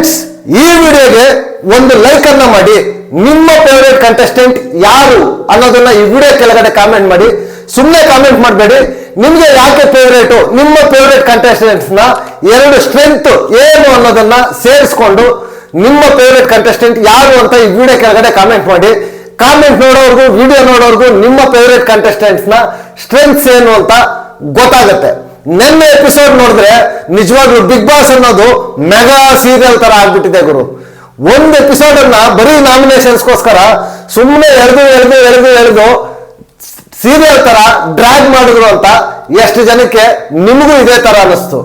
Friends, ಈ ವಿಡಿಯೋಗೆ ಒಂದು ಲೈಕ್ ಅನ್ನ ಮಾಡಿ. ನಿಮ್ಮ ಫೇವರೇಟ್ ಕಂಟೆಸ್ಟೆಂಟ್ ಯಾರು ಅನ್ನೋದನ್ನ ಈ ವಿಡಿಯೋ ಕೆಳಗಡೆ ಕಾಮೆಂಟ್ ಮಾಡಿ. ಸುಮ್ಮನೆ ಕಾಮೆಂಟ್ ಮಾಡಬೇಡಿ. ನಿಮ್ಗೆ ಯಾಕೆ ಫೇವರೇಟು, ನಿಮ್ಮ ಫೇವರೇಟ್ ಕಂಟೆಸ್ಟೆಂಟ್ಸ್ ನ ಎರಡು ಸ್ಟ್ರೆಂತ್ ಏನು ಅನ್ನೋದನ್ನ ಸೇರಿಸ್ಕೊಂಡು ನಿಮ್ಮ ಫೇವರೇಟ್ ಕಂಟೆಸ್ಟೆಂಟ್ ಯಾರು ಅಂತ ಈ ವಿಡಿಯೋ ಕೆಳಗಡೆ ಕಾಮೆಂಟ್ ಮಾಡಿ. ಕಾಮೆಂಟ್ ನೋಡೋರ್ಗು ವಿಡಿಯೋ ನೋಡೋರ್ಗು ನಿಮ್ಮ ಫೇವರೇಟ್ ಕಂಟೆಸ್ಟೆಂಟ್ಸ್ ನ ಸ್ಟ್ರೆಂತ್ಸ್ ಏನು ಅಂತ ಗೊತ್ತಾಗುತ್ತೆ. ನೆನ್ನೆ ಎಪಿಸೋಡ್ ನೋಡಿದ್ರೆ ನಿಜವಾಗ್ಲೂ ಬಿಗ್ ಬಾಸ್ ಅನ್ನೋದು ಮೆಗಾ ಸೀರಿಯಲ್ ತರ ಆಗ್ಬಿಟ್ಟಿದೆ ಗುರು. ಒಂದು ಎಪಿಸೋಡ್ ಅನ್ನ ಬರೀ ನಾಮಿನೇಷನ್ಸ್ಗೋಸ್ಕರ ಸುಮ್ಮನೆ ಎಳೆದು ಸೀರಿಯಲ್ ತರ ಡ್ರ್ಯಾಗ್ ಮಾಡಿದ್ರು ಅಂತ ಎಷ್ಟು ಜನಕ್ಕೆ ನಿಮಗೂ ಇದೇ ತರ ಅನಿಸ್ತು.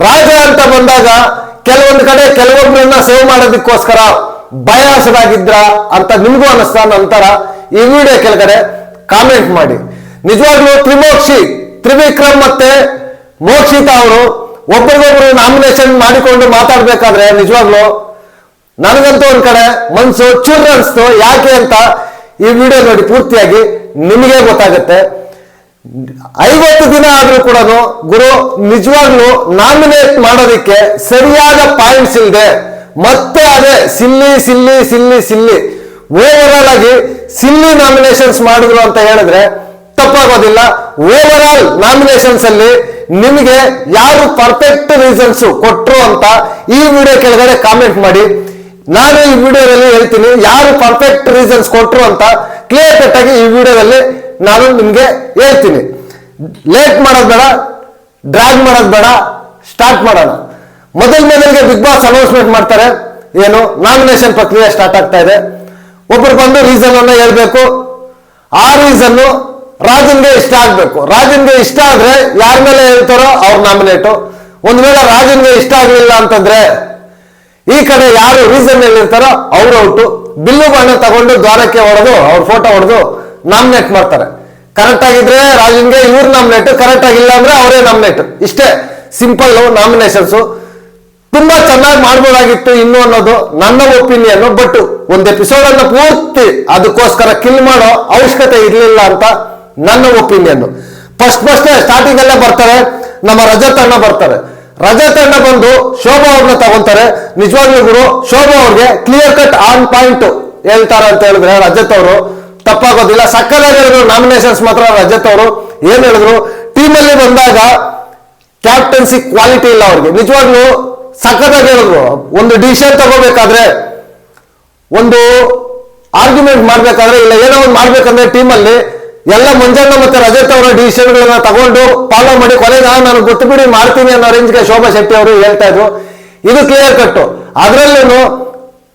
ರಾಜ ಅಂತ ಬಂದಾಗ ಕೆಲವೊಂದು ಕಡೆ ಕೆಲವೊಬ್ಬರನ್ನ ಸೇವ್ ಮಾಡೋದಕ್ಕೋಸ್ಕರ ಬಯಾಸ್ಡ್ ಆಗಿದ್ರ ಅಂತ ನಿಮಗೂ ಅನಿಸ್ತಾ? ನಂತರ ಈ ವಿಡಿಯೋ ಕೆಳಗಡೆ ಕಾಮೆಂಟ್ ಮಾಡಿ. ನಿಜವಾಗ್ಲೂ ತ್ರಿವಿಕ್ರಮ್ ಮತ್ತೆ ಮೋಕ್ಷಿತಾ ಅವರು ಒಬ್ಬರಿಗೊಬ್ರು ನಾಮಿನೇಷನ್ ಮಾಡಿಕೊಂಡು ಮಾತಾಡ್ಬೇಕಾದ್ರೆ ನಿಜವಾಗ್ಲೂ ನನಗಂತೂ ಒಂದ್ ಕಡೆ ಮನ್ಸು ಚೂರ್ ಅನಿಸ್ತು. ಯಾಕೆ ಅಂತ ಈ ವಿಡಿಯೋ ನೋಡಿ ಪೂರ್ತಿಯಾಗಿ ನಿಮಗೆ ಗೊತ್ತಾಗುತ್ತೆ. 50 ದಿನ ಆದ್ರೂ ಕೂಡ ಗುರು ನಿಜವಾಗ್ಲೂ ನಾಮಿನೇಟ್ ಮಾಡೋದಿಕ್ಕೆ ಸರಿಯಾದ ಪಾಯಿಂಟ್ಸ್ ಇಲ್ಲದೆ ಮತ್ತೆ ಅದೇ ಸಿಲ್ಲಿ ಓವರ್ ಆಗಿ ಸಿಲ್ಲಿ ನಾಮಿನೇಷನ್ಸ್ ಮಾಡಿದ್ರು ಅಂತ ಹೇಳಿದ್ರೆ ತಪ್ಪಾಗೋದಿಲ್ಲ. ಓವರ್ ಆಲ್ ನಾಮಿನೇಷನ್ಸ್ ಅಲ್ಲಿ ನಿಮಗೆ ಯಾರು ಪರ್ಫೆಕ್ಟ್ ರೀಸನ್ಸ್ ಕೊಟ್ರು ಅಂತ ಈ ವಿಡಿಯೋ ಕೆಳಗಡೆ ಕಾಮೆಂಟ್ ಮಾಡಿ. ನಾನು ಈ ವಿಡಿಯೋದಲ್ಲಿ ಹೇಳ್ತೀನಿ ಯಾರು ಪರ್ಫೆಕ್ಟ್ ರೀಸನ್ಸ್ ಕೊಟ್ರು ಅಂತ ಕ್ಲಿಯರ್ ಕಟ್ ಆಗಿ ಈ ವಿಡಿಯೋದಲ್ಲಿ ನಾನು ನಿಮ್ಗೆ ಹೇಳ್ತೀನಿ. ಲೇಟ್ ಮಾಡೋದು ಬೇಡ, ಡ್ರ್ಯಾಗ್ ಮಾಡೋದು ಬೇಡ, ಸ್ಟಾರ್ಟ್ ಮಾಡೋಣ. ಮೊದಲಿಗೆ ಬಿಗ್ ಬಾಸ್ ಅನೌನ್ಸ್ಮೆಂಟ್ ಮಾಡ್ತಾರೆ. ಏನು ನಾಮಿನೇಷನ್ ಪ್ರಕ್ರಿಯೆ ಸ್ಟಾರ್ಟ್ ಆಗ್ತಾ ಇದೆ. ಒಬ್ರು ಬಂದು ರೀಸನ್ ಅನ್ನ ಹೇಳ್ಬೇಕು. ಆ ರೀಸನ್ ರಾಜನ್ಗೆ ಇಷ್ಟ ಆಗ್ಬೇಕು. ರಾಜನ್ಗೆ ಇಷ್ಟ ಆದ್ರೆ ಯಾರ ಮೇಲೆ ಹೇಳ್ತಾರೋ ಅವ್ರ ನಾಮಿನೇಟು. ಒಂದ್ ವೇಳೆ ರಾಜನ್ಗೆ ಇಷ್ಟ ಆಗ್ಲಿಲ್ಲ ಅಂತಂದ್ರೆ ಈ ಕಡೆ ಯಾರು ರೀಸನ್ ಹೇಳಿರ್ತಾರೋ ಅವ್ರು ಔಟು. ಬಿಲ್ಲು ಬಣ್ಣ ತಗೊಂಡು ದ್ವಾರಕ್ಕೆ ಹೊಡೆದು ಅವ್ರ ಫೋಟೋ ಹೊಡೆದು ನಾಮಿನೇಟ್ ಮಾಡ್ತಾರೆ. ಕರೆಕ್ಟ್ ಆಗಿದ್ರೆ ರಾಜನ್ಗೆ ಇವ್ರ ನಾಮಿನೇಟ್, ಕರೆಕ್ಟ್ ಆಗಿಲ್ಲ ಅಂದ್ರೆ ಅವರೇ ನಾಮಿನೇಟ್. ಇಷ್ಟೇ ಸಿಂಪಲ್ ನಾಮಿನೇಷನ್ಸ್. ತುಂಬಾ ಚೆನ್ನಾಗಿ ಮಾಡ್ಬೋದಾಗಿತ್ತು ಇನ್ನು ಅನ್ನೋದು ನನ್ನ ಒಪಿನಿಯನ್. ಬಟ್ ಒಂದ್ ಎಪಿಸೋಡ್ ಅನ್ನ ಪೂರ್ತಿ ಅದಕ್ಕೋಸ್ಕರ ಕಿಲ್ ಮಾಡೋ ಅವಶ್ಯಕತೆ ಇರ್ಲಿಲ್ಲ ಅಂತ ನನ್ನ ಒಪಿನಿಯನ್. ಫಸ್ಟ್ ಸ್ಟಾರ್ಟಿಂಗ್ ಅಲ್ಲೇ ಬರ್ತಾರೆ, ನಮ್ಮ ರಜತ್ ಅಣ್ಣ ಬರ್ತಾರೆ. ರಜತ್ ಅಣ್ಣ ಬಂದು ಶೋಭಾ ಅವ್ರನ್ನ ತಗೊಂತಾರೆ. ನಿಜವಾಗ್ಲೂ ಗುರು ಶೋಭಾ ಅವ್ರಿಗೆ ಕ್ಲಿಯರ್ ಕಟ್ ಆನ್ ಪಾಯಿಂಟ್ ಹೇಳ್ತಾರ ಅಂತ ಹೇಳಿದ್ರೆ ರಜತ್ ಅವರು ತಪ್ಪಾಗೋದಿಲ್ಲ. ಸಕ್ಕದಾಗಿ ಹೇಳಿದ್ರು ನಾಮಿನೇಷನ್ಸ್ ಮಾತ್ರ. ರಜತ್ ಅವರು ಏನ್ ಹೇಳಿದ್ರು, ಟೀಮ್ ಅಲ್ಲಿ ಬಂದಾಗ ಕ್ಯಾಪ್ಟನ್ಸಿ ಕ್ವಾಲಿಟಿ ಇಲ್ಲ ಅವ್ರಿಗೆ. ನಿಜವಾಗ್ಲೂ ಸಕ್ಕದಾಗಿ ಹೇಳಿದ್ರು. ಒಂದು ಡಿಸಿಷನ್ ತಗೋಬೇಕಾದ್ರೆ, ಒಂದು ಆರ್ಗ್ಯುಮೆಂಟ್ ಮಾಡ್ಬೇಕಾದ್ರೆ, ಇಲ್ಲ ಏನೋ ಒಂದು ಮಾಡ್ಬೇಕಂದ್ರೆ ಟೀಮ್ ಅಲ್ಲಿ ಎಲ್ಲ ಮಂಜಣ್ಣ ಮತ್ತೆ ರಜತ್ ಅವರ ಡಿಸಿಷನ್ಗಳನ್ನ ತಗೊಂಡು ಫಾಲೋ ಮಾಡಿ ಕೊನೆಗೆ ನಾನು ಗೊತ್ತು ಬಿಡಿ ಮಾಡ್ತೀನಿ ಅನ್ನೋ ರೇಂಜ್ಗೆ ಶೋಭಾ ಶೆಟ್ಟಿ ಅವರು ಹೇಳ್ತಾ ಇದ್ರು. ಇದು ಕ್ಲಿಯರ್ ಕಟ್ಟು. ಅದರಲ್ಲೂ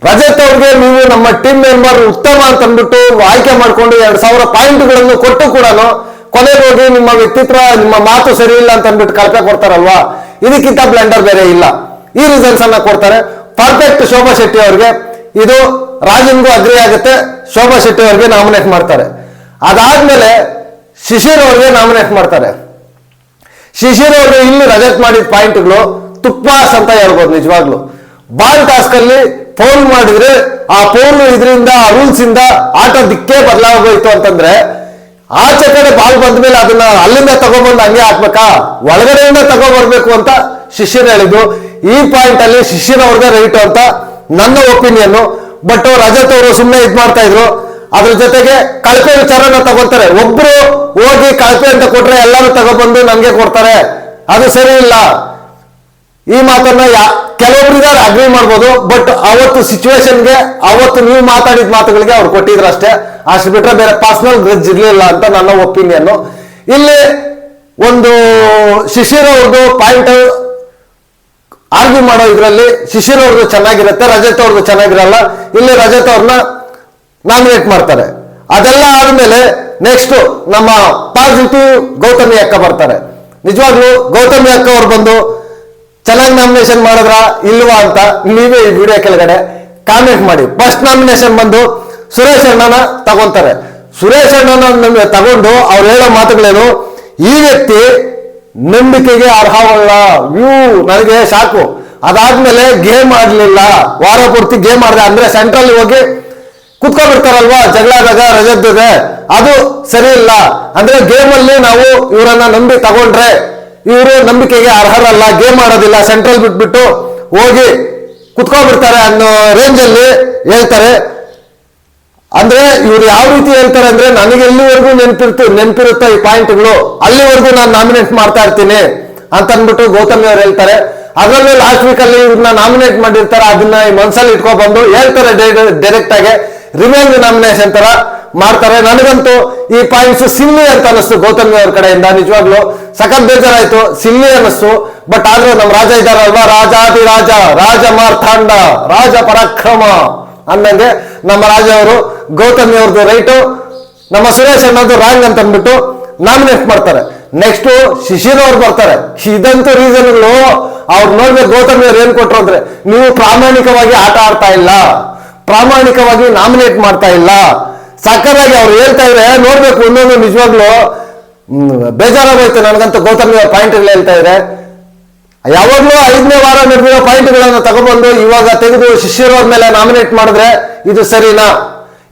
ರಜತ್ ಅವ್ರಿಗೆ ನೀವು ನಮ್ಮ ಟೀಮ್ ಮೆಂಬರ್ ಉತ್ತಮ ಅಂತ ಅಂದ್ಬಿಟ್ಟು ಆಯ್ಕೆ ಮಾಡ್ಕೊಂಡು 2000 ಪಾಯಿಂಟ್ಗಳನ್ನು ಕೊಟ್ಟು ಕೂಡ ಕೊನೆಗೆ ಹೋಗಿ ನಿಮ್ಮ ವ್ಯಕ್ತಿತ್ವ ನಿಮ್ಮ ಮಾತು ಸರಿ ಇಲ್ಲ ಅಂತ ಅಂದ್ಬಿಟ್ಟು ಕಳಪೆ ಕೊಡ್ತಾರಲ್ವಾ, ಇದಕ್ಕಿಂತ ಬ್ಲೆಂಡರ್ ಬೇರೆ ಇಲ್ಲ. ಈ ರೀಸನ್ಸ್ ಅನ್ನ ಕೊಡ್ತಾರೆ. ಪರ್ಫೆಕ್ಟ್ ಶೋಭಾ ಶೆಟ್ಟಿ ಅವ್ರಿಗೆ. ಇದು ರಾಜನ್ಗೂ ಅಗ್ರಿ ಆಗುತ್ತೆ. ಶೋಭಾ ಶೆಟ್ಟಿ ಅವ್ರಿಗೆ ನಾಮಿನೇಟ್ ಮಾಡ್ತಾರೆ. ಅದಾದ್ಮೇಲೆ ಶಿಶಿರ್ ಅವ್ರಿಗೆ ನಾಮಿನೇಟ್ ಮಾಡ್ತಾರೆ. ಶಿಶಿರ್ ಅವ್ರಿಗೆ ಇಲ್ಲಿ ರಜತ್ ಮಾಡಿದ ಪಾಯಿಂಟ್ಗಳು ತುಪ್ಪಾಸ್ ಅಂತ ಹೇಳ್ಬೋದು. ನಿಜವಾಗ್ಲು ಬಾಲ್ ಟಾಸ್ಕ್ ಅಲ್ಲಿ ಫೌಲ್ ಮಾಡಿದ್ರೆ ಆ ಫೌಲ್ ಇದರಿಂದ ರೂಲ್ಸ್ ಇಂದ ಆಟ ದಿಕ್ಕೇ ಬದಲಾಗೋಯ್ತು ಅಂತಂದ್ರೆ ಆಚೆ ಕಡೆ ಬಾಲ್ ಬಂದ್ಮೇಲೆ ಅದನ್ನ ಅಲ್ಲಿಂದ ತಗೊಬಂದು ಹಂಗೆ ಹಾಕ್ಬೇಕಾ, ಒಳಗಡೆಯಿಂದ ತಗೊಬರ್ಬೇಕು ಅಂತ ಶಿಶಿರ್ ಹೇಳಿದ್ದು. ಈ ಪಾಯಿಂಟ್ ಅಲ್ಲಿ ಶಿಶಿರ್ ಅವ್ರಿಗೆ ರೈಟ್ ಅಂತ ನನ್ನ ಒಪಿನಿಯನ್. ಬಟ್ ರಜತ್ ಅವರು ಸುಮ್ಮನೆ ಇದ್ ಮಾಡ್ತಾ ಇದ್ರು. ಅದ್ರ ಜೊತೆಗೆ ಕಳಪೆ ವಿಚಾರನ ತಗೋತಾರೆ. ಒಬ್ರು ಹೋಗಿ ಕಳಪೆ ಅಂತ ಕೊಟ್ರೆ ಎಲ್ಲರೂ ತಗೊಬಂದು ನಮ್ಗೆ ಕೊಡ್ತಾರೆ, ಅದು ಸರಿ ಇಲ್ಲ. ಈ ಮಾತನ್ನ ಕೆಲವೊಬ್ಬರಿಗಾದ್ರೆ ಅಗ್ರಿ ಮಾಡ್ಬೋದು. ಬಟ್ ಅವತ್ತು ಸಿಚುವೇಶನ್ಗೆ ಅವತ್ತು ನೀವು ಮಾತಾಡಿದ ಮಾತುಗಳಿಗೆ ಅವ್ರು ಕೊಟ್ಟಿದ್ರು ಅಷ್ಟೇ. ಅಷ್ಟು ಬಿಟ್ರೆ ಬೇರೆ ಪರ್ಸನಲ್ ಗ್ರಜ್ ಇರ್ಲಿಲ್ಲ ಅಂತ ನನ್ನ ಒಪಿನಿಯನ್. ಇಲ್ಲಿ ಒಂದು ಶಿಶಿರ್ ಅವ್ರದ್ದು ಪಾಯಿಂಟ್ ಆರ್ಗ್ಯೂ ಮಾಡೋ ಇದ್ರಲ್ಲಿ ಶಿಶಿರ್ ಅವ್ರದ್ದು ಚೆನ್ನಾಗಿರುತ್ತೆ, ರಜತ್ ಅವ್ರದ್ದು ಚೆನ್ನಾಗಿರಲ್ಲ. ಇಲ್ಲಿ ರಜತ್ ಅವ್ರನ್ನ ನಾಮಿನೇಟ್ ಮಾಡ್ತಾರೆ. ಅದೆಲ್ಲ ಆದ್ಮೇಲೆ ನೆಕ್ಸ್ಟ್ ನಮ್ಮ ಪಾಸಿಟಿವ್ ಗೌತಮಿ ಅಕ್ಕ ಬರ್ತಾರೆ. ನಿಜವಾಗ್ಲೂ ಗೌತಮಿ ಅಕ್ಕ ಅವ್ರು ಬಂದು ಚೆನ್ನಾಗಿ ನಾಮಿನೇಷನ್ ಮಾಡಿದ್ರ ಇಲ್ವಾ ಅಂತ ನೀವೇ ಈ ವಿಡಿಯೋ ಕೆಳಗಡೆ ಕಾಮೆಂಟ್ ಮಾಡಿ. ಫಸ್ಟ್ ನಾಮಿನೇಷನ್ ಬಂದು ಸುರೇಶ್ ಅಣ್ಣನ ತಗೊಂತಾರೆ. ಸುರೇಶ್ ಅಣ್ಣನ ತಗೊಂಡು ಅವ್ರು ಹೇಳೋ ಮಾತುಗಳೇನು, ಈ ವ್ಯಕ್ತಿ ನಂಬಿಕೆಗೆ ಅರ್ಹವಲ್ಲ. ನನಗೆ ಸಾಕು. ಅದಾದ್ಮೇಲೆ ಗೇಮ್ ಆಡ್ಲಿಲ್ಲ, ವಾರ ಪೂರ್ತಿ ಗೇಮ್ ಆಡ್ದೆ ಅಂದ್ರೆ ಸೆಂಟ್ರಲ್ ಹೋಗಿ ಕುತ್ಕೊಂಡ್ಬಿಡ್ತಾರಲ್ವಾ ಜಗಳಾದಾಗ ರಜತ್ ಜೊತೆ, ಅದು ಸರಿ ಇಲ್ಲ. ಅಂದ್ರೆ ಗೇಮ್ ಅಲ್ಲಿ ನಾವು ಇವರನ್ನ ನಂಬಿ ತಗೊಂಡ್ರೆ ಇವರು ನಂಬಿಕೆಗೆ ಅರ್ಹರಲ್ಲ, ಗೇಮ್ ಆಡೋದಿಲ್ಲ, ಸೆಂಟ್ರಲ್ ಬಿಟ್ಬಿಟ್ಟು ಹೋಗಿ ಕುತ್ಕೊಂಡ್ಬಿಡ್ತಾರೆ ಅನ್ನೋ ರೇಂಜಲ್ಲಿ ಹೇಳ್ತಾರೆ. ಅಂದ್ರೆ ಇವ್ರು ಯಾವ ರೀತಿ ಹೇಳ್ತಾರೆ ಅಂದ್ರೆ, ನನಗೆ ಎಲ್ಲಿವರೆಗೂ ನೆನಪಿರುತ್ತೋ ಈ ಪಾಯಿಂಟ್ಗಳು ಅಲ್ಲಿವರೆಗೂ ನಾನು ನಾಮಿನೇಟ್ ಮಾಡ್ತಾ ಇರ್ತೀನಿ ಅಂತ ಅಂದ್ಬಿಟ್ಟು ಗೌತಮಿ ಅವ್ರು ಹೇಳ್ತಾರೆ. ಅದರಲ್ಲೂ ಲಾಸ್ಟ್ ವೀಕ್ ಅಲ್ಲಿ ಇವ್ರನ್ನ ನಾಮಿನೇಟ್ ಮಾಡಿರ್ತಾರೆ, ಅದನ್ನ ಈ ಮನ್ಸಲ್ಲಿ ಇಟ್ಕೊಂಡ್ ಬಂದು ಹೇಳ್ತಾರೆ ಡೈರೆಕ್ಟ್ ಆಗಿ ರಿವೈಂಡ್ ನಾಮಿನೇಷನ್ ತರ ಮಾಡ್ತಾರೆ. ನನಗಂತೂ ಈ ಪಾಯಿಂಟ್ಸ್ ಸಿಲ್ಲಿ ಅಂತ ಅನಿಸ್ತು ಗೌತಮಿ ಅವ್ರ ಕಡೆಯಿಂದ. ನಿಜವಾಗ್ಲು ಸಖತ್ ಬೇಜಾರಾಯ್ತು, ಸಿಲ್ಲಿ ಅನಿಸ್ತು. ಬಟ್ ಆದ್ರೂ ನಮ್ಮ ರಾಜ ಇದ್ದಾರಲ್ವಾ, ರಾಜಾದಿ ರಾಜ, ರಾಜ ಮಾರ್ಥಾಂಡ, ರಾಜ ಪರಾಕ್ರಮ ಅಂದಂಗೆ ನಮ್ಮ ರಾಜ ಅವರು ಗೌತಮಿ ಅವ್ರದ್ದು ರೈಟು, ನಮ್ಮ ಸುರೇಶ್ ಅನ್ನೋದು ರಾಂಗ್ ಅಂತ ಅಂದ್ಬಿಟ್ಟು ನಾಮಿನೇಟ್ ಮಾಡ್ತಾರೆ. ನೆಕ್ಸ್ಟ್ ಶಿಶಿರ್ ಅವ್ರು ಬರ್ತಾರೆ. ಇದಂತೂ ರೀಸನ್ಗಳು ಅವ್ರು ನೋಡ್ಬೇಕು ಗೌತಮಿ ಅವ್ರು ಏನ್ ಕೊಟ್ರು ಅಂದ್ರೆ, ನೀವು ಪ್ರಾಮಾಣಿಕವಾಗಿ ಆಟ ಆಡ್ತಾ ಇಲ್ಲ, ಪ್ರಾಮಾಣಿಕವಾಗಿ ನಾಮಿನೇಟ್ ಮಾಡ್ತಾ ಇಲ್ಲ. ಸಕ್ಕರಾಗಿ ಅವ್ರು ಹೇಳ್ತಾ ಇದ್ರೆ ನೋಡ್ಬೇಕು. ಇನ್ನೊಂದು ನಿಜವಾಗ್ಲು ಬೇಜಾರಾಗೋಯ್ತು ನನಗಂತೂ ಗೌತಮಿ ಅವ್ರ ಪಾಯಿಂಟ್ಗಳು ಹೇಳ್ತಾ ಇದ್ರೆ. ಯಾವಾಗ್ಲೂ 5ನೇ ವಾರ ನಡೆದಿರೋ ಪಾಯಿಂಟ್ಗಳನ್ನ ತಗೊಬಂದು ಇವಾಗ ತೆಗೆದು ಶಿಷ್ಯರವ್ರ ಮೇಲೆ ನಾಮಿನೇಟ್ ಮಾಡಿದ್ರೆ ಇದು ಸರಿನಾ?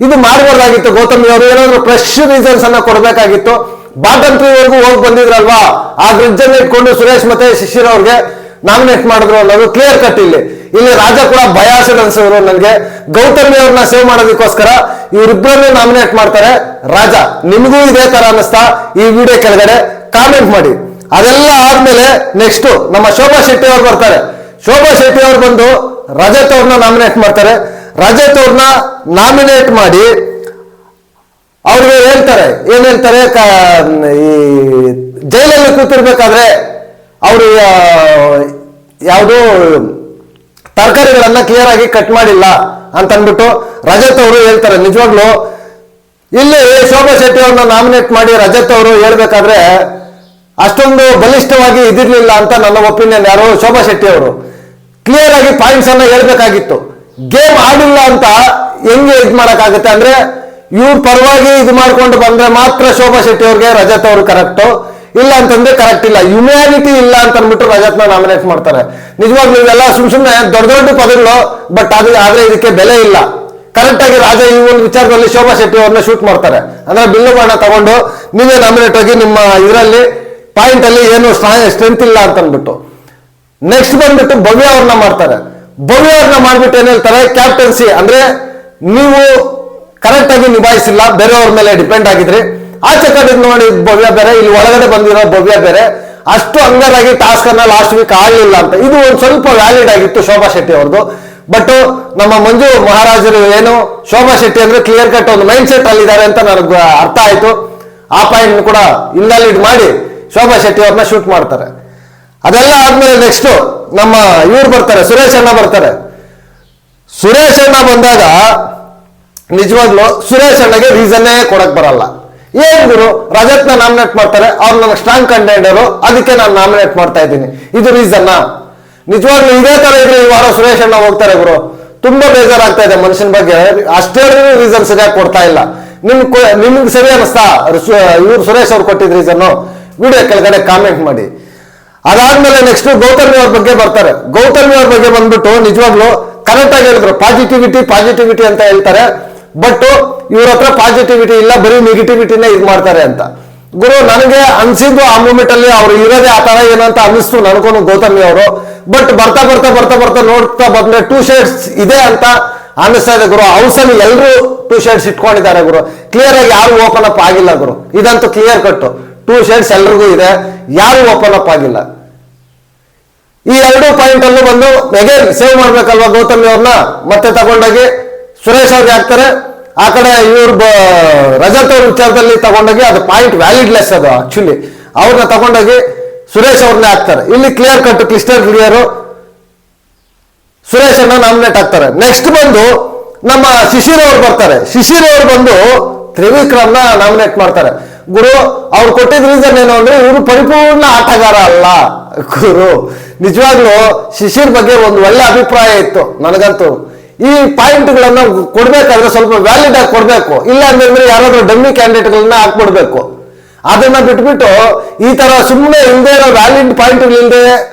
ಇದು ಮಾಡಬಹುದಾಗಿತ್ತು. ಗೌತಮಿ ಅವರು ಏನಾದ್ರು ಫ್ರೆಶ್ ರೀಸನ್ಸ್ ಅನ್ನ ಕೊಡ್ಬೇಕಾಗಿತ್ತು. ಬಾಟಮ್ 3 ವರೆಗೂ ಹೋಗಿ ಬಂದಿದ್ರಲ್ವಾ, ಆ ಗ್ರಿಡ್ಜ್ ಅನ್ನ ಇಟ್ಕೊಂಡು ಸುರೇಶ್ ಮತ್ತೆ ಶಿಶಿರ್ ಅವ್ರಿಗೆ ನಾಮಿನೇಟ್ ಮಾಡಿದ್ರು ಅನ್ನೋದು ಕ್ಲಿಯರ್ ಕಟ್. ಇಲ್ಲಿ ರಾಜ ಕೂಡ ಬಯಾಸಡ್ ಅನ್ಸಿದ್ರು ನನಗೆ. ಗೌತಮಿ ಅವ್ರನ್ನ ಸೇವ್ ಮಾಡೋದಕ್ಕೋಸ್ಕರ ಇವರಿಬ್ಬರನ್ನು ನಾಮಿನೇಟ್ ಮಾಡ್ತಾರೆ. ರಾಜ ನಿಮಗೂ ಇದೇ ತರ ಅನ್ನಿಸ್ತಾ ಈ ವಿಡಿಯೋ ಕೆಳಗಡೆ ಕಾಮೆಂಟ್ ಮಾಡಿ. ಅದೆಲ್ಲ ಆದ್ಮೇಲೆ ನೆಕ್ಸ್ಟ್ ನಮ್ಮ ಶೋಭಾ ಶೆಟ್ಟಿ ಅವ್ರು ಬರ್ತಾರೆ. ಶೋಭಾ ಶೆಟ್ಟಿ ಅವ್ರು ಬಂದು ರಜತ್ ಅವ್ರನ್ನ ನಾಮಿನೇಟ್ ಮಾಡ್ತಾರೆ. ರಜತ್ ಅವ್ರನ್ನ ನಾಮಿನೇಟ್ ಮಾಡಿ ಅವ್ರಿಗೆ ಹೇಳ್ತಾರೆ, ಏನ್ ಹೇಳ್ತಾರೆ, ಈ ಜೈಲಲ್ಲಿ ಕೂತಿರ್ಬೇಕಾದ್ರೆ ಅವರು ಯಾವುದು ತರಕಾರಿಗಳನ್ನ ಕ್ಲಿಯರ್ ಆಗಿ ಕಟ್ ಮಾಡಿಲ್ಲ ಅಂತ ಅಂದ್ಬಿಟ್ಟು ರಜತ್ ಅವರು ಹೇಳ್ತಾರೆ. ನಿಜವಾಗ್ಲು ಇಲ್ಲಿ ಶೋಭಾ ಶೆಟ್ಟಿ ಅವ್ರನ್ನ ನಾಮಿನೇಟ್ ಮಾಡಿ ರಜತ್ ಅವರು ಹೇಳ್ಬೇಕಾದ್ರೆ ಅಷ್ಟೊಂದು ಬಲಿಷ್ಠವಾಗಿ ಇದಿರ್ಲಿಲ್ಲ ಅಂತ ನನ್ನ ಒಪಿನಿಯನ್. ಯಾರು ಶೋಭಾ ಶೆಟ್ಟಿ ಅವರು ಕ್ಲಿಯರ್ ಆಗಿ ಪಾಯಿಂಟ್ಸ್ ಅನ್ನ ಹೇಳ್ಬೇಕಾಗಿತ್ತು. ಗೇಮ್ ಆಡಿಲ್ಲ ಅಂತ ಹೆಂಗೆ ಇದು ಮಾಡಕ್ಕಾಗುತ್ತೆ ಅಂದ್ರೆ, ಇವ್ರ ಪರವಾಗಿ ಇದು ಮಾಡ್ಕೊಂಡು ಬಂದ್ರೆ ಮಾತ್ರ ಶೋಭಾ ಶೆಟ್ಟಿ ಅವ್ರಿಗೆ ರಜತ್ ಅವರು ಕರೆಕ್ಟು, ಇಲ್ಲ ಅಂತಂದ್ರೆ ಕರೆಕ್ಟ್ ಇಲ್ಲ. ಹ್ಯುಮ್ಯಾನಿಟಿ ಇಲ್ಲ ಅಂತ ಅಂದ್ಬಿಟ್ಟು ರಜತ್ನ ನಾಮಿನೇಟ್ ಮಾಡ್ತಾರೆ. ನಿಜವಾಗ್ಲೂ ಇವೆಲ್ಲ ಸುಮ್ನೆ ದೊಡ್ಡ ದೊಡ್ಡ ಪದಗಳು, ಬಟ್ ಆದ್ರೆ ಇದಕ್ಕೆ ಬೆಲೆ ಇಲ್ಲ. ಕರೆಕ್ಟ್ ಆಗಿ ರಾಜ ಈ ಒಂದು ವಿಚಾರದಲ್ಲಿ ಶೋಭಾ ಶೆಟ್ಟಿ ಅವ್ರನ್ನ ಶೂಟ್ ಮಾಡ್ತಾರೆ. ಅಂದ್ರೆ ಬಿಲ್ಲು ಬಾಣ ತಗೊಂಡು ನೀವೇ ನಾಮಿನೇಟ್ ಆಗಿ ನಿಮ್ಮ ಇದರಲ್ಲಿ ಪಾಯಿಂಟ್ ಅಲ್ಲಿ ಏನು ಸ್ಟ್ರೆಂತ್ ಇಲ್ಲ ಅಂತ ಅಂದ್ಬಿಟ್ಟು. ನೆಕ್ಸ್ಟ್ ಬಂದ್ಬಿಟ್ಟು ಭವ್ಯ ಅವ್ರನ್ನ ಮಾಡ್ತಾರೆ. ಭವ್ಯ ಅವ್ರನ್ನ ಮಾಡ್ಬಿಟ್ಟು ಏನ್ ಹೇಳ್ತಾರೆ, ಕ್ಯಾಪ್ಟನ್ಸಿ ಅಂದ್ರೆ ನೀವು ಕರೆಕ್ಟ್ ಆಗಿ ನಿಭಾಯಿಸಿಲ್ಲ, ಬೇರೆಯವ್ರ ಮೇಲೆ ಡಿಪೆಂಡ್ ಆಗಿದ್ರಿ. ಆಚೆ ಕಡೆ ನೋಡಿ ಭವ್ಯ ಬೇರೆ, ಇಲ್ಲಿ ಒಳಗಡೆ ಬಂದಿರೋ ಭವ್ಯ ಬೇರೆ. ಅಷ್ಟು ಹಂಗರಾಗಿ ಟಾಸ್ಕ್ ಅನ್ನ ಲಾಸ್ಟ್ ವೀಕ್ ಆಡ್ಲಿಲ್ಲ ಅಂತ ಇದು ಒಂದು ಸ್ವಲ್ಪ ವ್ಯಾಲಿಡ್ ಆಗಿತ್ತು ಶೋಭಾ ಶೆಟ್ಟಿ ಅವ್ರದ್ದು. ಬಟ್ ನಮ್ಮ ಮಂಜು ಮಹಾರಾಜರು ಏನು ಶೋಭಾ ಶೆಟ್ಟಿ ಅಂದ್ರೆ ಕ್ಲಿಯರ್ ಕಟ್ ಒಂದು ಮೈಂಡ್ ಸೆಟ್ ಅಲ್ಲಿ ಇದ್ದಾರೆ ಅಂತ ನನಗೆ ಅರ್ಥ ಆಯ್ತು. ಆ ಪಾಯಿಂಟ್ ಕೂಡ ಇನ್ವ್ಯಾಲಿಡ್ ಮಾಡಿ ಶೋಭಾ ಶೆಟ್ಟಿ ಅವ್ರನ್ನ ಶೂಟ್ ಮಾಡ್ತಾರೆ. ಅದೆಲ್ಲ ಆದ್ಮೇಲೆ ನೆಕ್ಸ್ಟ್ ನಮ್ಮ ಇವ್ರು ಬರ್ತಾರೆ, ಸುರೇಶ್ ಅಣ್ಣ ಬರ್ತಾರೆ. ಸುರೇಶ್ ಅಣ್ಣ ಬಂದಾಗ ನಿಜವಾಗ್ಲು ಸುರೇಶ್ ಅಣ್ಣಗೆ ರೀಸನ್ನೇ ಕೊಡಕ್ ಬರಲ್ಲ. ಏನ್ ಗುರು, ರಜತ್ನ ನಾಮಿನೇಟ್ ಮಾಡ್ತಾರೆ, ಅವ್ರು ನನಗೆ ಸ್ಟ್ರಾಂಗ್ ಕಂಟೆಂಡರು, ಅದಕ್ಕೆ ನಾನು ನಾಮಿನೇಟ್ ಮಾಡ್ತಾ ಇದ್ದೀನಿ, ಇದು ರೀಸನ್ನ? ನಿಜವಾಗ್ಲೂ ಇದೇ ತರ ಇದ್ರೆ ಈ ವಾರ ಸುರೇಶ್ ಅಣ್ಣ ಹೋಗ್ತಾರೆ ಗುರು. ತುಂಬಾ ಬೇಜಾರಾಗ್ತಾ ಇದೆ ಮನುಷ್ಯನ ಬಗ್ಗೆ. ಅಷ್ಟೇ ರೀಸನ್ ಸರಿಯಾಗಿ ಕೊಡ್ತಾ ಇಲ್ಲ. ನಿಮ್ಗೆ ಸರಿ ಅನಿಸ್ತಾ ಇವ್ರು ಸುರೇಶ್ ಅವ್ರು ಕೊಟ್ಟಿದ್ ರೀಸನ್ನು? ವಿಡಿಯೋ ಕೆಳಗಡೆ ಕಾಮೆಂಟ್ ಮಾಡಿ. ಅದಾದ್ಮೇಲೆ ನೆಕ್ಸ್ಟ್ ಗೌತಮಿ ಅವ್ರ ಬಗ್ಗೆ ಬರ್ತಾರೆ. ಗೌತಮಿ ಅವ್ರ ಬಗ್ಗೆ ಬಂದ್ಬಿಟ್ಟು ನಿಜವಾಗ್ಲು ಕರೆಕ್ಟ್ ಆಗಿ ಹೇಳಿದ್ರು, ಪಾಸಿಟಿವಿಟಿ ಅಂತ ಹೇಳ್ತಾರೆ. ಬಟ್ ಇವ್ರ ಹತ್ರ ಪಾಸಿಟಿವಿಟಿ ಇಲ್ಲ, ಬರೀ ನೆಗೆಟಿವಿಟಿನೇ ಇದು ಮಾಡ್ತಾರೆ ಅಂತ. ಗುರು ನನಗೆ ಅನ್ಸಿದ್ದು ಆ ಮೂಮೆಂಟ್ ಅಲ್ಲಿ ಅವ್ರು ಇರೋದೇ ಆ ತರ ಏನಂತ ಅನಿಸ್ತು ನನಗೂ ಗೌತಮಿ ಅವರು. ಬಟ್ ಬರ್ತಾ ನೋಡ್ತಾ ಬಂದ್ರೆ 2 ಶೇಡ್ಸ್ ಇದೆ ಅಂತ ಅನಿಸ್ತಾ ಇದೆ ಗುರು. ಹೌಸ್ ಅಲ್ಲಿ ಎಲ್ಲರೂ 2 ಶೇಡ್ಸ್ ಇಟ್ಕೊಂಡಿದ್ದಾರೆ ಗುರು. ಕ್ಲಿಯರ್ ಆಗಿ ಯಾರು ಓಪನ್ ಅಪ್ ಆಗಿಲ್ಲ ಗುರು. ಇದಂತೂ ಕ್ಲಿಯರ್ ಕಟ್ಟು 2 ಶೇಡ್ಸ್ ಎಲ್ರಿಗೂ ಇದೆ, ಯಾರು ಓಪನ್ ಅಪ್ ಆಗಿಲ್ಲ. ಈ 2 ಪಾಯಿಂಟ್ ಅಲ್ಲೂ ಬಂದು ಅಗೇನ್ ಸೇವ್ ಮಾಡ್ಬೇಕಲ್ವಾ ಗೌತಮಿ ಅವ್ರನ್ನ. ಮತ್ತೆ ತಗೊಂಡೋಗಿ ಸುರೇಶ್ ಅವ್ರಿಗೆ ಹಾಕ್ತಾರೆ. ಆ ಕಡೆ ಇವ್ರ ರಜತ್ ಅವ್ರ ವಿಚಾರದಲ್ಲಿ ತಗೊಂಡೋಗಿ ಅದು ಪಾಯಿಂಟ್ ವ್ಯಾಲಿಡ್ಲೆಸ್, ಅದು ಆಕ್ಚುಲಿ ಅವ್ರನ್ನ ತಗೊಂಡೋಗಿ ಸುರೇಶ್ ಅವ್ರನ್ನೇ ಹಾಕ್ತಾರೆ. ಇಲ್ಲಿ ಕ್ಲಿಯರ್ ಕಟ್ ಕ್ಲಿಸ್ಟರ್ ಕ್ಲಿಯರ್ ಸುರೇಶ್ ಅನ್ನ ನಾಮಿನೇಟ್ ಆಗ್ತಾರೆ. ನೆಕ್ಸ್ಟ್ ಬಂದು ನಮ್ಮ ಶಿಶಿರ್ ಅವ್ರು ಬರ್ತಾರೆ. ಶಿಶಿರ್ ಅವ್ರು ಬಂದು ತ್ರಿವಿಕ್ರಮ್ನ ನಾಮಿನೇಟ್ ಮಾಡ್ತಾರೆ. ಗುರು ಅವ್ರು ಕೊಟ್ಟಿದ್ದ ರೀಸನ್ ಏನು ಅಂದ್ರೆ, ಇವರು ಪರಿಪೂರ್ಣ ಆಟಗಾರ ಅಲ್ಲ ಗುರು. ನಿಜವಾಗ್ಲೂ ಶಿಶಿರ್ ಬಗ್ಗೆ ಒಂದು ಒಳ್ಳೆ ಅಭಿಪ್ರಾಯ ಇತ್ತು ನನಗಂತೂ. ಈ ಪಾಯಿಂಟ್ಗಳನ್ನ ಕೊಡ್ಬೇಕಾದ್ರೆ ಸ್ವಲ್ಪ ವ್ಯಾಲಿಡ್ ಆಗಿ ಕೊಡ್ಬೇಕು, ಇಲ್ಲ ಅಂತಂದ್ರೆ ಯಾರಾದ್ರೂ ಡಮ್ಮಿ ಕ್ಯಾಂಡಿಡೇಟ್ಗಳನ್ನ ಹಾಕ್ಬಿಡ್ಬೇಕು. ಅದನ್ನ ಬಿಟ್ಬಿಟ್ಟು ಈ ತರ ಸುಮ್ಮನೆ ಇಲ್ಲದೆ ಇರೋ ವ್ಯಾಲಿಡ್ ಪಾಯಿಂಟ್ಗಳಿಲ್ಲದೆ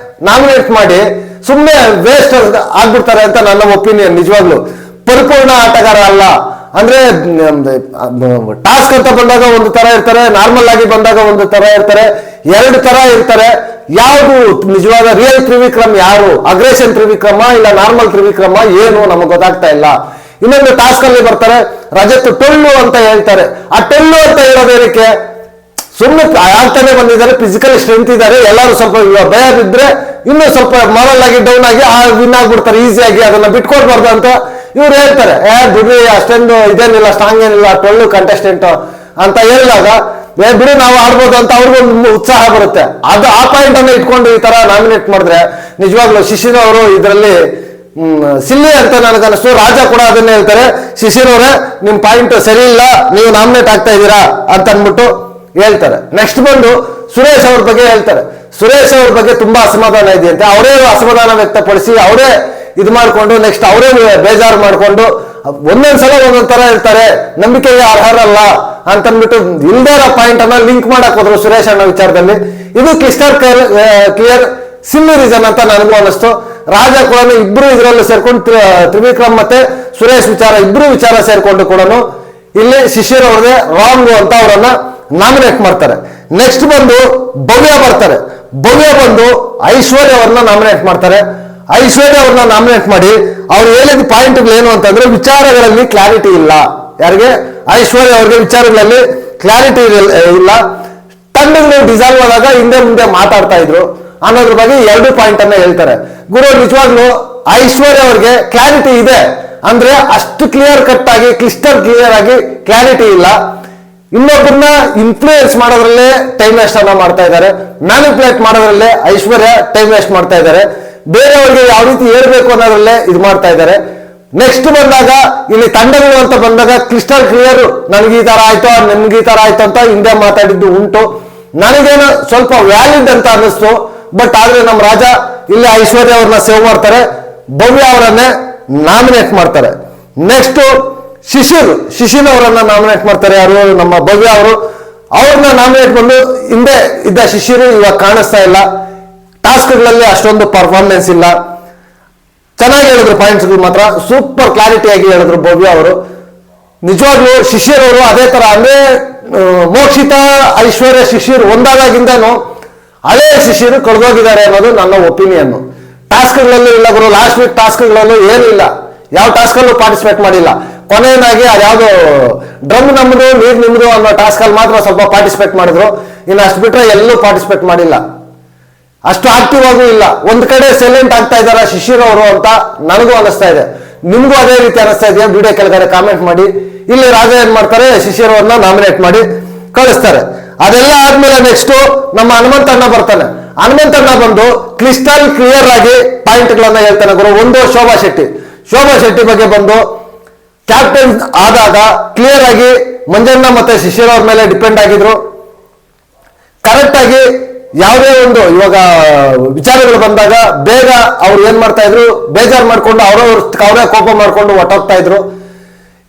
ನಾಮಿನೇಟ್ ಮಾಡಿ ಸುಮ್ಮನೆ ವೇಸ್ಟ್ ಆಗ್ಬಿಡ್ತಾರೆ ಅಂತ ನನ್ನ ಒಪಿನಿಯನ್. ನಿಜವಾಗ್ಲು ಪರಿಪೂರ್ಣ ಆಟಗಾರ ಅಲ್ಲ ಅಂದ್ರೆ ಟಾಸ್ಕ್ ಅಂತ ಬಂದಾಗ ಒಂದು ತರ ಇರ್ತಾರೆ, ನಾರ್ಮಲ್ ಆಗಿ ಬಂದಾಗ ಒಂದು ತರ ಇರ್ತಾರೆ, ಎರಡು ತರ ಇರ್ತಾರೆ. ಯಾವುದು ನಿಜವಾದ ರಿಯಲ್ ತ್ರಿವಿಕ್ರಮ್ ಯಾರು? ಅಗ್ರೆಷನ್ ತ್ರಿವಿಕ್ರಮ ಇಲ್ಲ ನಾರ್ಮಲ್ ತ್ರಿವಿಕ್ರಮ ಏನು ನಮಗೆ ಗೊತ್ತಾಗ್ತಾ ಇಲ್ಲ. ಇನ್ನೊಂದು ಟಾಸ್ಕ್ ಅಲ್ಲಿ ಬರ್ತಾರೆ, ರಜತ್ ಟೊಳ್ಳು ಅಂತ ಹೇಳ್ತಾರೆ. ಆ ಟೊಳ್ಳು ಅಂತ ಹೇಳೋದೇನಕ್ಕೆ? ಸುಮ್ಮನೆ ಆಗ್ತಾನೆ ಬಂದಿದ್ದಾರೆ, ಫಿಸಿಕಲ್ ಸ್ಟ್ರೆಂತ್ ಇದ್ದಾರೆ, ಎಲ್ಲರೂ ಸ್ವಲ್ಪ ಭಯ ಬಿದ್ರೆ ಇನ್ನೂ ಸ್ವಲ್ಪ ಮಾರಲ್ ಆಗಿ ಡೌನ್ ಆಗಿ ವಿನ್ ಆಗ್ಬಿಡ್ತಾರೆ ಈಸಿಯಾಗಿ, ಅದನ್ನ ಬಿಟ್ಕೊಡ್ಬಾರ್ದು ಅಂತ ಇವ್ರು ಹೇಳ್ತಾರೆ. ಬಿಡ್ರಿ ಅಷ್ಟೊಂದು ಇದೇನಿಲ್ಲ, ಸ್ಟ್ರಾಂಗ್ ಏನಿಲ್ಲ, ಟೊಳ್ಳು ಕಂಟೆಸ್ಟೆಂಟ್ ಅಂತ ಹೇಳಿದಾಗ ಬಿಡು ನಾವು ಆಡ್ಬೋದು ಅಂತ ಅವ್ರಿಗೊಂದು ಉತ್ಸಾಹ ಬರುತ್ತೆ. ಅದು ಆ ಪಾಯಿಂಟ್ ಅನ್ನ ಇಟ್ಕೊಂಡು ಈ ತರ ನಾಮಿನೇಟ್ ಮಾಡಿದ್ರೆ ನಿಜವಾಗ್ಲೂ ಶಿಶಿರ್ ಅವರು ಇದರಲ್ಲಿ ಸಿಲ್ಲಿ ಅಂತ ನನಗನ್ನಿಸ್ತು. ರಾಜ ಕೂಡ ಅದನ್ನೇ ಹೇಳ್ತಾರೆ, ಶಿಶಿರ್ ಅವರೇ ನಿಮ್ ಪಾಯಿಂಟ್ ಸರಿ ಇಲ್ಲ, ನೀವು ನಾಮಿನೇಟ್ ಆಗ್ತಾ ಇದ್ದೀರಾ ಅಂತ ಅಂದ್ಬಿಟ್ಟು ಹೇಳ್ತಾರೆ. ನೆಕ್ಸ್ಟ್ ಬಂದು ಸುರೇಶ್ ಅವ್ರ ಬಗ್ಗೆ ಹೇಳ್ತಾರೆ. ಸುರೇಶ್ ಅವ್ರ ಬಗ್ಗೆ ತುಂಬಾ ಅಸಮಾಧಾನ ಇದೆಯಂತೆ. ಅವರೇ ಅಸಮಾಧಾನ ವ್ಯಕ್ತಪಡಿಸಿ ಅವರೇ ಇದು ಮಾಡ್ಕೊಂಡು ನೆಕ್ಸ್ಟ್ ಅವರೇ ಬೇಜಾರು ಮಾಡ್ಕೊಂಡು ಒಂದೊಂದ್ಸಲ ಒಂದೊಂದ್ ತರ ಇರ್ತಾರೆ, ನಂಬಿಕೆಗೆ ಅರ್ಹರಲ್ಲ ಅಂತಂದ್ಬಿಟ್ಟು ಇಲ್ದೇ ಪಾಯಿಂಟ್ ಅನ್ನ ಲಿಂಕ್ ಮಾಡಕ್ ಹೋದ್ರು ಸುರೇಶ್ ಅಣ್ಣ ವಿಚಾರದಲ್ಲಿ. ಇದು ಕ್ಲಿಯರ್ ಸಿಲ್ಲಿ ರೀಸನ್ ಅಂತ ನನಗೂ ಅನಿಸ್ತು. ರಾಜ ಕೂಡ ಇಬ್ರು ಇದರಲ್ಲಿ ಸೇರ್ಕೊಂಡು ತ್ರಿವಿಕ್ರಮ್ ಮತ್ತೆ ಸುರೇಶ್ ಇಬ್ರು ವಿಚಾರ ಸೇರ್ಕೊಂಡು ಕೂಡ ಇಲ್ಲಿ ಶಿಶಿರ್ ಅವ್ರದೇ ರಾಂಗ್ ಅಂತ ಅವರನ್ನ ನಾಮಿನೇಟ್ ಮಾಡ್ತಾರೆ. ನೆಕ್ಸ್ಟ್ ಬಂದು ಭವ್ಯ ಬರ್ತಾರೆ. ಭವ್ಯ ಬಂದು ಐಶ್ವರ್ಯ ಅವ್ರನ್ನ ನಾಮಿನೇಟ್ ಮಾಡ್ತಾರೆ. ಐಶ್ವರ್ಯ ಅವ್ರನ್ನ ನಾಮಿನೇಟ್ ಮಾಡಿ ಅವ್ರು ಹೇಳಿದ ಪಾಯಿಂಟ್ಗಳು ಏನು ಅಂತಂದ್ರೆ ವಿಚಾರಗಳಲ್ಲಿ ಕ್ಲಾರಿಟಿ ಇಲ್ಲ. ಯಾರಿಗೆ? ಐಶ್ವರ್ಯ ಅವ್ರಿಗೆ ವಿಚಾರಗಳಲ್ಲಿ ಕ್ಲಾರಿಟಿ ಇಲ್ಲ. ತಂಡಗಳು ಡಿಸಾಲ್ವ್ ಆದಾಗ ಹಿಂದೆ ಮುಂದೆ ಮಾತಾಡ್ತಾ ಇದ್ರು ಅನ್ನೋದ್ರ ಬಗ್ಗೆ 2 ಪಾಯಿಂಟ್ ಅನ್ನ ಹೇಳ್ತಾರೆ. ಗುರು ನಿಜವಾಗ್ಲು ಐಶ್ವರ್ಯ ಅವ್ರಿಗೆ ಕ್ಲಾರಿಟಿ ಇದೆ ಅಂದ್ರೆ ಅಷ್ಟು ಕ್ಲಿಯರ್ ಕಟ್ ಆಗಿ ಕ್ಲಿಸ್ಟರ್ ಕ್ಲಿಯರ್ ಆಗಿ ಕ್ಲಾರಿಟಿ ಇಲ್ಲ. ಇನ್ನೊಬ್ಬರನ್ನ ಇನ್ಫ್ಲೂಯೆನ್ಸ್ ಮಾಡೋದ್ರಲ್ಲೇ ಟೈಮ್ ವೇಸ್ಟ್ ಅನ್ನ ಮಾಡ್ತಾ ಇದ್ದಾರೆ, ಮ್ಯಾನಿಪುಲೇಟ್ ಮಾಡೋದ್ರಲ್ಲೇ ಐಶ್ವರ್ಯ ಟೈಮ್ ವೇಸ್ಟ್ ಮಾಡ್ತಾ ಇದ್ದಾರೆ, ಬೇರೆಯವ್ರಿಗೆ ಯಾವ ರೀತಿ ಹೇಳ್ಬೇಕು ಅನ್ನೋದ್ರಲ್ಲೇ ಇದು ಮಾಡ್ತಾ ಇದ್ದಾರೆ. ನೆಕ್ಸ್ಟ್ ಬಂದಾಗ ಇಲ್ಲಿ ತಂಡಗಳು ಅಂತ ಬಂದಾಗ ಕ್ರಿಸ್ಟಲ್ ಕ್ಲಿಯರ್, ನನಗೆ ಈ ತರ ಆಯ್ತು ನಿಮ್ಗೆ ಈ ತರ ಆಯ್ತು ಅಂತ ಹಿಂದೆ ಮಾತಾಡಿದ್ದು ಉಂಟು. ನನಗೇನು ಸ್ವಲ್ಪ ವ್ಯಾಲಿಡ್ ಅಂತ ಅನ್ನಿಸ್ತು. ಬಟ್ ಆದ್ರೆ ನಮ್ಮ ರಾಜ ಇಲ್ಲಿ ಐಶ್ವರ್ಯ ಅವ್ರನ್ನ ಸೇವ್ ಮಾಡ್ತಾರೆ, ಭವ್ಯ ಅವರನ್ನೇ ನಾಮಿನೇಟ್ ಮಾಡ್ತಾರೆ. ನೆಕ್ಸ್ಟ್ ಶಿಶಿರ್ ಅವರನ್ನ ನಾಮಿನೇಟ್ ಮಾಡ್ತಾರೆ. ಯಾರು? ನಮ್ಮ ಭವ್ಯ ಅವರು. ಅವ್ರನ್ನ ನಾಮಿನೇಟ್ ಬಂದು ಹಿಂದೆ ಇದ್ದ ಶಿಶಿರು ಇವಾಗ ಕಾಣಿಸ್ತಾ ಇಲ್ಲ, ಟಾಸ್ಕ್ಗಳಲ್ಲಿ ಅಷ್ಟೊಂದು ಪರ್ಫಾರ್ಮೆನ್ಸ್ ಇಲ್ಲ. ಚೆನ್ನಾಗಿ ಹೇಳಿದ್ರು, ಪಾಯಿಂಟ್ಸ್ಗಳು ಮಾತ್ರ ಸೂಪರ್ ಕ್ಲಾರಿಟಿಯಾಗಿ ಹೇಳಿದ್ರು ಭವ್ಯ ಅವರು. ನಿಜವಾಗ್ಲೂ ಶಿಶಿರ್ ಅವರು ಅದೇ ತರ ಅಂದ್ರೆ ಮೋಕ್ಷಿತಾ ಐಶ್ವರ್ಯ ಶಿಶಿರ್ ಒಂದಾದಾಗಿಂದನು ಹಳೆ ಶಿಶಿರ್ ಕಳೆದೋಗಿದ್ದಾರೆ ಅನ್ನೋದು ನನ್ನ ಒಪಿನಿಯನ್. ಟಾಸ್ಕ್ಗಳಲ್ಲೂ ಇಲ್ಲ ಗುರು, ಲಾಸ್ಟ್ ವೀಕ್ ಟಾಸ್ಕ್ಗಳಲ್ಲೂ ಏನೂ ಇಲ್ಲ, ಯಾವ ಟಾಸ್ಕಲ್ಲೂ ಪಾರ್ಟಿಸಿಪೇಟ್ ಮಾಡಿಲ್ಲ. ಕೊನೆಯದಾಗಿ ಅದ್ಯಾವುದೋ ಡ್ರಮ್ ನಮ್ದು ನೀರ್ ನಿಮ್ದು ಅನ್ನೋ ಟಾಸ್ಕ್ ಅಲ್ಲಿ ಮಾತ್ರ ಸ್ವಲ್ಪ ಪಾರ್ಟಿಸಿಪೇಟ್ ಮಾಡಿದ್ರು. ಇನ್ನು ಅಷ್ಟು ಬಿಟ್ರೆ ಎಲ್ಲೂ ಪಾರ್ಟಿಸಿಪೇಟ್ ಮಾಡಿಲ್ಲ, ಅಷ್ಟು ಆಕ್ಟಿವ್ ಆಗೂ ಇಲ್ಲ. ಒಂದ್ ಕಡೆ ಸೈಲೆಂಟ್ ಆಗ್ತಾ ಇದಾರ ಶಿಶಿರ್ ಅವರು ಅಂತ ನನಗೂ ಅನಿಸ್ತಾ ಇದೆ. ನಿಮ್ಗೂ ಅದೇ ರೀತಿ ಅನಿಸ್ತಾ ಇದೆಯಾ? ವಿಡಿಯೋ ಕೆಳಗಡೆ ಕಾಮೆಂಟ್ ಮಾಡಿ. ಇಲ್ಲಿ ರಾಜ ಏನ್ ಮಾಡ್ತಾರೆ, ಶಿಶಿರ್ ಅವ್ರನ್ನ ನಾಮಿನೇಟ್ ಮಾಡಿ ಕಳಿಸ್ತಾರೆ. ಅದೆಲ್ಲ ಆದ್ಮೇಲೆ ನೆಕ್ಸ್ಟ್ ನಮ್ಮ ಹನುಮಂತಣ್ಣ ಬರ್ತಾನೆ. ಹನುಮಂತಣ್ಣ ಬಂದು ಕ್ರಿಸ್ಟಲ್ ಕ್ಲಿಯರ್ ಆಗಿ ಪಾಯಿಂಟ್ಗಳನ್ನ ಹೇಳ್ತಾನೆ ಗುರು. ಒಂದು ಶೋಭಾ ಶೆಟ್ಟಿ ಬಗ್ಗೆ ಬಂದು ಕ್ಯಾಪ್ಟನ್ ಆದಾಗ ಕ್ಲಿಯರ್ ಆಗಿ ಮಂಜಣ್ಣ ಮತ್ತೆ ಶಿಶಿರ್ ಅವ್ರ ಮೇಲೆ ಡಿಪೆಂಡ್ ಆಗಿದ್ರು. ಕರೆಕ್ಟ್ ಆಗಿ ಯಾವುದೇ ಒಂದು ಇವಾಗ ವಿಚಾರಗಳು ಬಂದಾಗ ಬೇಗ ಅವ್ರು ಏನ್ ಮಾಡ್ತಾ ಇದ್ರು, ಬೇಜಾರು ಮಾಡ್ಕೊಂಡು ಅವರೇ ಕೋಪ ಮಾಡ್ಕೊಂಡು ಹೊಟ್ಟೋಗ್ತಾ ಇದ್ರು.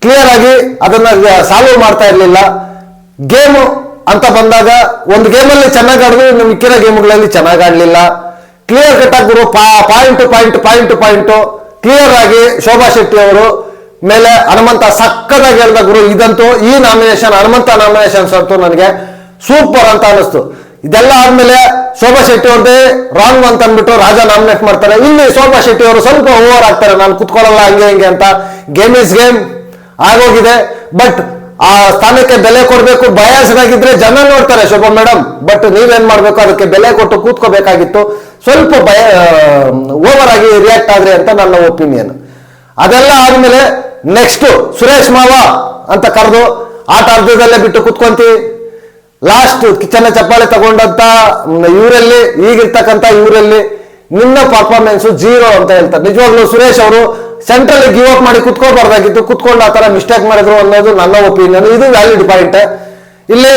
ಕ್ಲಿಯರ್ ಆಗಿ ಅದನ್ನ ಸಾಲ್ವ್ ಮಾಡ್ತಾ ಇರ್ಲಿಲ್ಲ. ಗೇಮ್ ಅಂತ ಬಂದಾಗ ಒಂದು ಗೇಮಲ್ಲಿ ಚೆನ್ನಾಗಿ ಆಡಿದ್ರು, ಇನ್ನು ಮಿಕ್ಕಿನ ಗೇಮ್ಗಳಲ್ಲಿ ಚೆನ್ನಾಗಿ ಆಡ್ಲಿಲ್ಲ. ಕ್ಲಿಯರ್ ಕಟ್ ಆಗಿದ್ರು, ಪಾಯಿಂಟ್ ಕ್ಲಿಯರ್ ಆಗಿ ಶೋಭಾ ಶೆಟ್ಟಿ ಅವರು ಮೇಲೆ ಹನುಮಂತ ಸಕ್ಕದಾಗಿ ಹೇಳ್ದ ಗುರು. ಇದಂತೂ ಈ ನಾಮಿನೇಷನ್, ಹನುಮಂತ ನಾಮಿನೇಷನ್ಸ್ ಅಂತೂ ನನಗೆ ಸೂಪರ್ ಅಂತ ಅನಿಸ್ತು. ಇದೆಲ್ಲ ಆದ್ಮೇಲೆ ಶೋಭಾ ಶೆಟ್ಟಿ ಅವ್ರದ್ದೇ ರಾಂಗ್ ಅಂತ ಅಂದ್ಬಿಟ್ಟು ರಾಜ ನಾಮಿನೇಟ್ ಮಾಡ್ತಾರೆ. ಇಲ್ಲಿ ಶೋಭಾ ಶೆಟ್ಟಿ ಅವರು ಸ್ವಲ್ಪ ಓವರ್ ಆಗ್ತಾರೆ, ನಾನು ಕುತ್ಕೊಳ್ಳಲ್ಲ ಹಂಗೆ ಹಿಂಗೆ ಅಂತ. ಗೇಮ್ ಇಸ್ ಗೇಮ್ ಆಗೋಗಿದೆ. ಬಟ್ ಆ ಸ್ಥಾನಕ್ಕೆ ಬೆಲೆ ಕೊಡ್ಬೇಕು. ಬಯಾಸ್ಡ್ ಆಗಿದ್ರೆ ಜನ ನೋಡ್ತಾರೆ ಶೋಭಾ ಮೇಡಮ್. ಬಟ್ ನೀವೇನ್ ಮಾಡ್ಬೇಕು, ಅದಕ್ಕೆ ಬೆಲೆ ಕೊಟ್ಟು ಕೂತ್ಕೋಬೇಕಾಗಿತ್ತು. ಸ್ವಲ್ಪ ಓವರ್ ಆಗಿ ರಿಯಾಕ್ಟ್ ಆದ್ರೆ ಅಂತ ನನ್ನ ಒಪಿನಿಯನ್. ಅದೆಲ್ಲ ಆದ್ಮೇಲೆ ನೆಕ್ಸ್ಟ್ ಸುರೇಶ್ ಮಾವ ಅಂತ ಕರೆದು ಆಟ ಅರ್ಧದಲ್ಲೇ ಬಿಟ್ಟು ಕುತ್ಕೊಂತಿ. ಲಾಸ್ಟ್ ಕಿಚನ್ ಚಪ್ಪಾಳೆ ತಗೊಂಡಂತ ಇವರಲ್ಲಿ, ಈಗಿರ್ತಕ್ಕಂಥ ಇವರಲ್ಲಿ ನಿನ್ನ ಪರ್ಫಾರ್ಮೆನ್ಸ್ 0 ಅಂತ ಹೇಳ್ತಾರೆ. ನಿಜವಾಗ್ಲೂ ಸುರೇಶ್ ಅವರು ಸೆಂಟ್ರಲ್ ಗಿವ್ ಅಪ್ ಮಾಡಿ ಕುತ್ಕೋಬಾರ್ದಾಗಿತ್ತು, ಕುತ್ಕೊಂಡು ಆ ತರ ಮಿಸ್ಟೇಕ್ ಮಾಡಿದ್ರು ಅನ್ನೋದು ನನ್ನ ಒಪಿನಿಯನ್. ಇದು ವ್ಯಾಲಿಡ್ ಪಾಯಿಂಟ್. ಇಲ್ಲಿ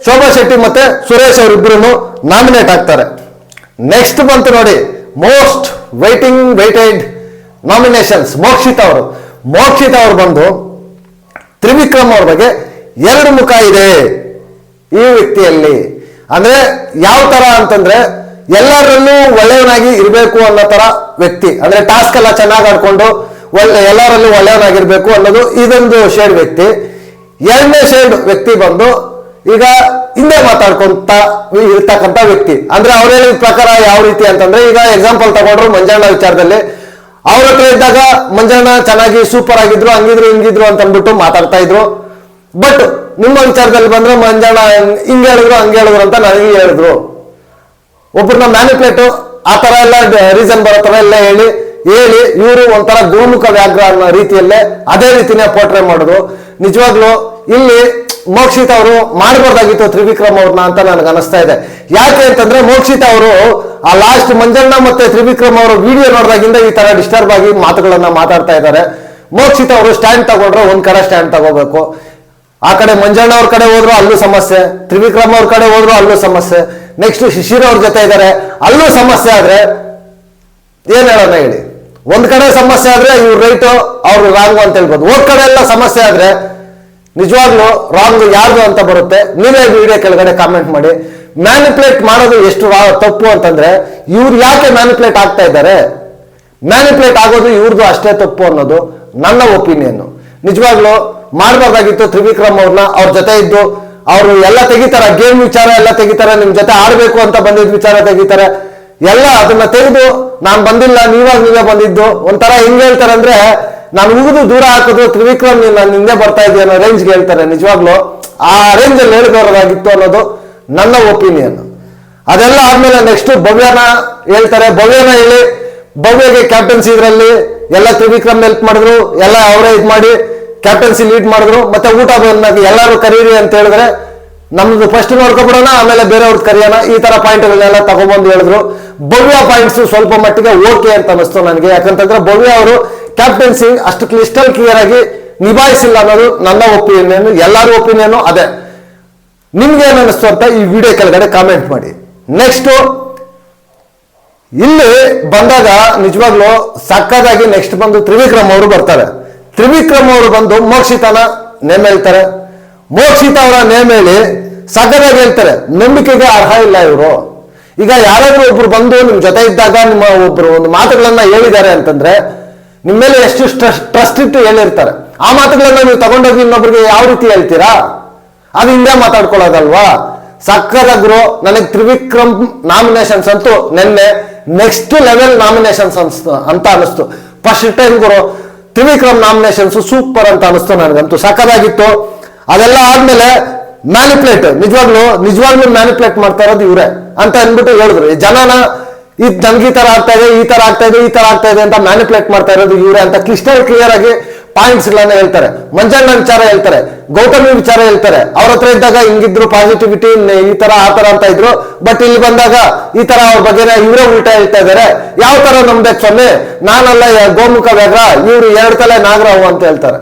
ಶೋಭಾ ಶೆಟ್ಟಿ ಮತ್ತೆ ಸುರೇಶ್ ಅವರಿಬ್ರು ನಾಮಿನೇಟ್ ಆಗ್ತಾರೆ. ನೆಕ್ಸ್ಟ್ ಬಂತು ನೋಡಿ, ಮೋಸ್ಟ್ ವೈಟೆಡ್ ನಾಮಿನೇಷನ್ಸ್ ಮೋಕ್ಷಿತಾ ಅವರು ಬಂದು ತ್ರಿವಿಕ್ರಮ್ ಅವ್ರ ಬಗ್ಗೆ 2 ಮುಖ ಇದೆ ಈ ವ್ಯಕ್ತಿಯಲ್ಲಿ. ಅಂದ್ರೆ ಯಾವ ತರ ಅಂತಂದ್ರೆ ಎಲ್ಲರಲ್ಲೂ ಒಳ್ಳೆಯವನಾಗಿ ಇರಬೇಕು ಅನ್ನೋ ತರ ವ್ಯಕ್ತಿ. ಅಂದ್ರೆ ಟಾಸ್ಕ್ ಎಲ್ಲ ಚೆನ್ನಾಗಿ ಆಡ್ಕೊಂಡು ಎಲ್ಲರಲ್ಲೂ ಒಳ್ಳೆಯವನಾಗಿರ್ಬೇಕು ಅನ್ನೋದು ಇದೊಂದು ಶೇಡ್ ವ್ಯಕ್ತಿ. ಎರಡನೇ ಶೇಡ್ ವ್ಯಕ್ತಿ ಬಂದು ಈಗ ಹಿಂದೆ ಮಾತಾಡ್ಕೊಂತ ಇರ್ತಕ್ಕಂಥ ವ್ಯಕ್ತಿ. ಅಂದ್ರೆ ಅವ್ರು ಹೇಳಿದ ಪ್ರಕಾರ ಯಾವ ರೀತಿ ಅಂತಂದ್ರೆ, ಈಗ ಎಕ್ಸಾಂಪಲ್ ತಗೊಂಡ್ರು ಮಂಜಣ್ಣ ವಿಚಾರದಲ್ಲಿ. ಅವ್ರ ಹತ್ರ ಇದ್ದಾಗ ಮಂಜಣ್ಣ ಚೆನ್ನಾಗಿ ಸೂಪರ್ ಆಗಿದ್ರು, ಹಂಗಿದ್ರು ಹಿಂಗಿದ್ರು ಅಂತ ಅಂದ್ಬಿಟ್ಟು ಮಾತಾಡ್ತಾ ಇದ್ರು. ಬಟ್ ನಿಮ್ಮ ವಿಚಾರದಲ್ಲಿ ಬಂದ್ರೆ ಮಂಜಣ್ಣ ಹಿಂಗ್ ಹೇಳಿದ್ರು ಹಂಗೆ ಹೇಳಿದ್ರು ಅಂತ ನನಗೆ ಹೇಳಿದ್ರು. ಒಬ್ಬರನ್ನ ಮ್ಯಾನಿಪುಲೇಟ್ ಆ ತರ ಎಲ್ಲ ರೀಸನ್ ಬರೋ ತರ ಎಲ್ಲ ಹೇಳಿ ಇವರು ಒಂಥರ ಗೋಮುಖ ವ್ಯಾಘ್ರ ಅನ್ನೋ ರೀತಿಯಲ್ಲೇ ಅದೇ ರೀತಿನೇ ಪೋರ್ಟ್ರೇ ಮಾಡೋದು. ನಿಜವಾಗ್ಲೂ ಇಲ್ಲಿ ಮೋಕ್ಷಿತ್ ಅವರು ಮಾಡಬಾರ್ದಾಗಿತ್ತು ತ್ರಿವಿಕ್ರಮ್ ಅವ್ರನ್ನ ಅಂತ ನನಗೆ ಅನಿಸ್ತಾ ಇದೆ. ಯಾಕೆ ಅಂತಂದ್ರೆ ಮೋಕ್ಷಿತ್ ಅವರು ಆ ಲಾಸ್ಟ್ ಮಂಜಣ್ಣ ಮತ್ತೆ ತ್ರಿವಿಕ್ರಮ್ ಅವರು ವಿಡಿಯೋ ನೋಡಿದಾಗಿಂದ ಈ ತರ ಡಿಸ್ಟರ್ಬ್ ಆಗಿ ಮಾತುಗಳನ್ನ ಮಾತಾಡ್ತಾ ಇದ್ದಾರೆ. ಮೋಕ್ಷಿತ್ ಅವರು ಸ್ಟ್ಯಾಂಡ್ ತಗೊಂಡ್ರೆ ಒಂದ್ ಕಡೆ ಸ್ಟ್ಯಾಂಡ್ ತಗೋಬೇಕು. ಆ ಕಡೆ ಮಂಜಣ್ಣ ಅವ್ರ ಕಡೆ ಹೋದ್ರು ಅಲ್ಲೂ ಸಮಸ್ಯೆ, ತ್ರಿವಿಕ್ರಮ್ ಅವ್ರ ಕಡೆ ಹೋದ್ರು ಅಲ್ಲೂ ಸಮಸ್ಯೆ, ನೆಕ್ಸ್ಟ್ ಶಿಶಿರ್ ಅವ್ರ ಜೊತೆ ಇದ್ದಾರೆ ಅಲ್ಲೂ ಸಮಸ್ಯೆ. ಆದ್ರೆ ಏನ್ ಹೇಳೋಣ ಹೇಳಿ, ಒಂದ್ ಕಡೆ ಸಮಸ್ಯೆ ಆದ್ರೆ ಇವ್ರು ರೈಟು ಅವ್ರು ರಾಂಗು ಅಂತ ಹೇಳ್ಬೋದು. ಒಂದ್ ಕಡೆ ಎಲ್ಲ ಸಮಸ್ಯೆ ಆದ್ರೆ ನಿಜವಾಗ್ಲೂ ರಾಂಗ್ ಯಾರ್ದು ಅಂತ ಬರುತ್ತೆ. ನೀವೇ ವಿಡಿಯೋ ಕೆಳಗಡೆ ಕಾಮೆಂಟ್ ಮಾಡಿ. ಮ್ಯಾನಿಪುಲೇಟ್ ಮಾಡೋದು ಎಷ್ಟು ತಪ್ಪು ಅಂತಂದ್ರೆ, ಇವ್ರು ಯಾಕೆ ಮ್ಯಾನಿಪುಲೇಟ್ ಆಗ್ತಾ ಇದ್ದಾರೆ, ಮ್ಯಾನಿಪುಲೇಟ್ ಆಗೋದು ಇವ್ರದ್ದು ಅಷ್ಟೇ ತಪ್ಪು ಅನ್ನೋದು ನನ್ನ ಒಪಿನಿಯನ್. ನಿಜವಾಗ್ಲೂ ಮಾಡಬಾರ್ದಾಗಿತ್ತು ತ್ರಿವಿಕ್ರಮ್ ಅವ್ರನ್ನ. ಅವ್ರ ಜೊತೆ ಇದ್ದು ಅವರು ಎಲ್ಲ ತೆಗಿತಾರೆ, ಗೇಮ್ ವಿಚಾರ ಎಲ್ಲ ತೆಗಿತಾರೆ, ನಿಮ್ ಜೊತೆ ಆಡ್ಬೇಕು ಅಂತ ಬಂದಿದ್ ವಿಚಾರ ತೆಗಿತಾರೆ, ಎಲ್ಲ ಅದನ್ನ ತೆಗೆದು ನಾನ್ ಬಂದಿಲ್ಲ ನೀವೇ ಬಂದಿದ್ದು ಒಂಥರ ಹೆಂಗ್ ಹೇಳ್ತಾರೆ ಅಂದ್ರೆ, ನಾನು ಉಗಿದು ದೂರ ಹಾಕೋದು ತ್ರಿವಿಕ್ರಮ್ ನಾನು ಹಿಂದೆ ಬರ್ತಾ ಇದೆಯಾ ಅನ್ನೋ ರೇಂಜ್ಗೆ ಹೇಳ್ತಾರೆ. ನಿಜವಾಗ್ಲೂ ಆ ರೇಂಜ್ ಅಲ್ಲಿ ಹೇಳ್ಬಾರ್ದಾಗಿತ್ತು ಅನ್ನೋದು ನನ್ನ ಒಪಿನಿಯನ್. ಅದೆಲ್ಲ ಆದ್ಮೇಲೆ ನೆಕ್ಸ್ಟ್ ಭವ್ಯನ ಹೇಳ್ತಾರೆ. ಭವ್ಯನ ಹೇಳಿ ಭವ್ಯಗೆ ಕ್ಯಾಪ್ಟನ್ಸಿ ಇದ್ರಲ್ಲಿ ಎಲ್ಲ ತ್ರಿವಿಕ್ರಮ್ ಹೆಲ್ಪ್ ಮಾಡಿದ್ರು, ಎಲ್ಲ ಅವರೇ ಇದ್ ಮಾಡಿ ಕ್ಯಾಪ್ಟನ್ಸಿ ಲೀಡ್ ಮಾಡಿದ್ರು. ಮತ್ತೆ ಊಟ ಬಂದಾಗ ಎಲ್ಲರೂ ಕರೀರಿ ಅಂತ ಹೇಳಿದ್ರೆ ನಮ್ದು ಫಸ್ಟ್ ನೋಡ್ಕೊಬಿಡೋಣ, ಆಮೇಲೆ ಬೇರೆಯವ್ರದ್ದು ಕರಿಯೋಣ, ಈ ತರ ಪಾಯಿಂಟ್ಗಳನ್ನೆಲ್ಲ ತಗೊಂಡ್ಬಂದು ಹೇಳಿದ್ರು. ಭವ್ಯ ಪಾಯಿಂಟ್ಸ್ ಸ್ವಲ್ಪ ಮಟ್ಟಿಗೆ ಓಕೆ ಅಂತ ಅನಿಸ್ತು ನನಗೆ. ಯಾಕಂತಂದ್ರೆ ಭವ್ಯ ಅವರು ಕ್ಯಾಪ್ಟನ್ಸಿ ಅಷ್ಟು ಕ್ಲಿಸ್ಟಲ್ ಕ್ಲಿಯರ್ ಆಗಿ ನಿಭಾಯಿಸಿಲ್ಲ ಅನ್ನೋದು ನನ್ನ ಒಪಿನಿಯನ್. ಎಲ್ಲರ ಒಪಿನಿಯನ್ ಅದೇ. ನಿಮ್ಗೆ ಏನ್ ಅನಿಸ್ತು ಅಂತ ಈ ವಿಡಿಯೋ ಕೆಳಗಡೆ ಕಾಮೆಂಟ್ ಮಾಡಿ. ನೆಕ್ಸ್ಟ್ ಇಲ್ಲಿ ಬಂದಾಗ ನಿಜವಾಗ್ಲೂ ಸಕ್ಕದಾಗಿ ನೆಕ್ಸ್ಟ್ ಬಂದು ತ್ರಿವಿಕ್ರಮ್ ಅವರು ಬರ್ತಾರೆ. ತ್ರಿವಿಕ್ರಮ್ ಅವರು ಬಂದು ಮೋಕ್ಷಿತನ ನೇಮ್ ಹೇಳ್ತಾರೆ. ಮೋಕ್ಷಿತ ಅವರ ನೇಮ್ ಹೇಳಿ ಸಕ್ಕದಾಗಿ ಹೇಳ್ತಾರೆ, ನಂಬಿಕೆಗೆ ಅರ್ಹ ಇಲ್ಲ ಇವರು. ಈಗ ಯಾರಾದ್ರೂ ಒಬ್ರು ಬಂದು ನಿಮ್ ಜೊತೆ ಇದ್ದಾಗ ನಿಮ್ಮ ಒಬ್ರು ಒಂದು ಮಾತುಗಳನ್ನ ಹೇಳಿದ್ದಾರೆ ಅಂತಂದ್ರೆ ನಿಮ್ಮ ಮೇಲೆ ಎಷ್ಟು ಟ್ರಸ್ಟ್ ಇಟ್ಟು ಹೇಳಿರ್ತಾರೆ. ಆ ಮಾತುಗಳನ್ನ ನೀವು ತಗೊಂಡೋಗಿ ಇನ್ನೊಬ್ರಿಗೆ ಯಾವ ರೀತಿ ಹೇಳ್ತೀರಾ? ಅದು ಹಿಂದೆ ಮಾತಾಡ್ಕೊಳ್ಳೋದಲ್ವಾ? ಸಕ್ಕದ ಗುರು. ನನಗೆ ತ್ರಿವಿಕ್ರಮ್ ನಾಮಿನೇಷನ್ಸ್ ಅಂತೂ ನಿನ್ನೆ ನೆಕ್ಸ್ಟ್ ಲೆವೆಲ್ ನಾಮಿನೇಷನ್ಸ್ ಅಂತ ಅನಿಸ್ತು. ಫಸ್ಟ್ ಟೈಮ್ ಗುರು ತ್ರಿವಿಕ್ರಮ್ ನಾಮಿನೇಷನ್ಸ್ ಸೂಪರ್ ಅಂತ ಅನಿಸ್ತು ನನಗಂತೂ, ಸಕ್ಕದಾಗಿತ್ತು. ಅದೆಲ್ಲ ಆದ್ಮೇಲೆ ಮ್ಯಾನಿಪುಲೇಟ್ ನಿಜವಾಗ್ಲೂ ಮ್ಯಾನಿಪುಲೇಟ್ ಮಾಡ್ತಾ ಇರೋದು ಇವ್ರೆ ಅಂತ ಅಂದ್ಬಿಟ್ಟು ಹೇಳಿದ್ರು. ಜನನ ನನ್ಗೆ ಈ ತರ ಆಗ್ತಾ ಇದೆ, ಈ ತರ ಆಗ್ತಾ ಇದೆ, ಈ ತರ ಆಗ್ತಾ ಇದೆ ಅಂತ ಮ್ಯಾನಿಪುಲೇಟ್ ಮಾಡ್ತಾ ಇರೋದು ಇವ್ರೆ ಅಂತ ಕ್ಲಿಸ್ಟಲ್ ಕ್ಲಿಯರ್ ಆಗಿ ಪಾಯಿಂಟ್ಸ್ ಗಳನ್ನ ಹೇಳ್ತಾರೆ. ಮಂಜಣ್ಣ ವಿಚಾರ ಹೇಳ್ತಾರೆ, ಗೌತಮಿ ವಿಚಾರ ಹೇಳ್ತಾರೆ. ಅವ್ರ ಹತ್ರ ಇದ್ದಾಗ ಹಿಂಗಿದ್ರು ಪಾಸಿಟಿವಿಟಿ ಈ ತರ ಆ ತರ ಅಂತ ಇದ್ರು. ಬಟ್ ಇಲ್ಲಿ ಬಂದಾಗ ಈ ತರ ಅವ್ರ ಬಗ್ಗೆ ಇವರೇ ಉಲ್ಟಾ ಹೇಳ್ತಾ ಇದಾರೆ. ಯಾವ ತರ ನಂಬೇಕು ಸ್ವಾಮಿ, ನಾನಲ್ಲ ಗೋಮುಖ ವ್ಯಾಘ್ರ, ಇವ್ರು 2 ತಲೆ ನಾಗರಾವು ಅಂತ ಹೇಳ್ತಾರೆ.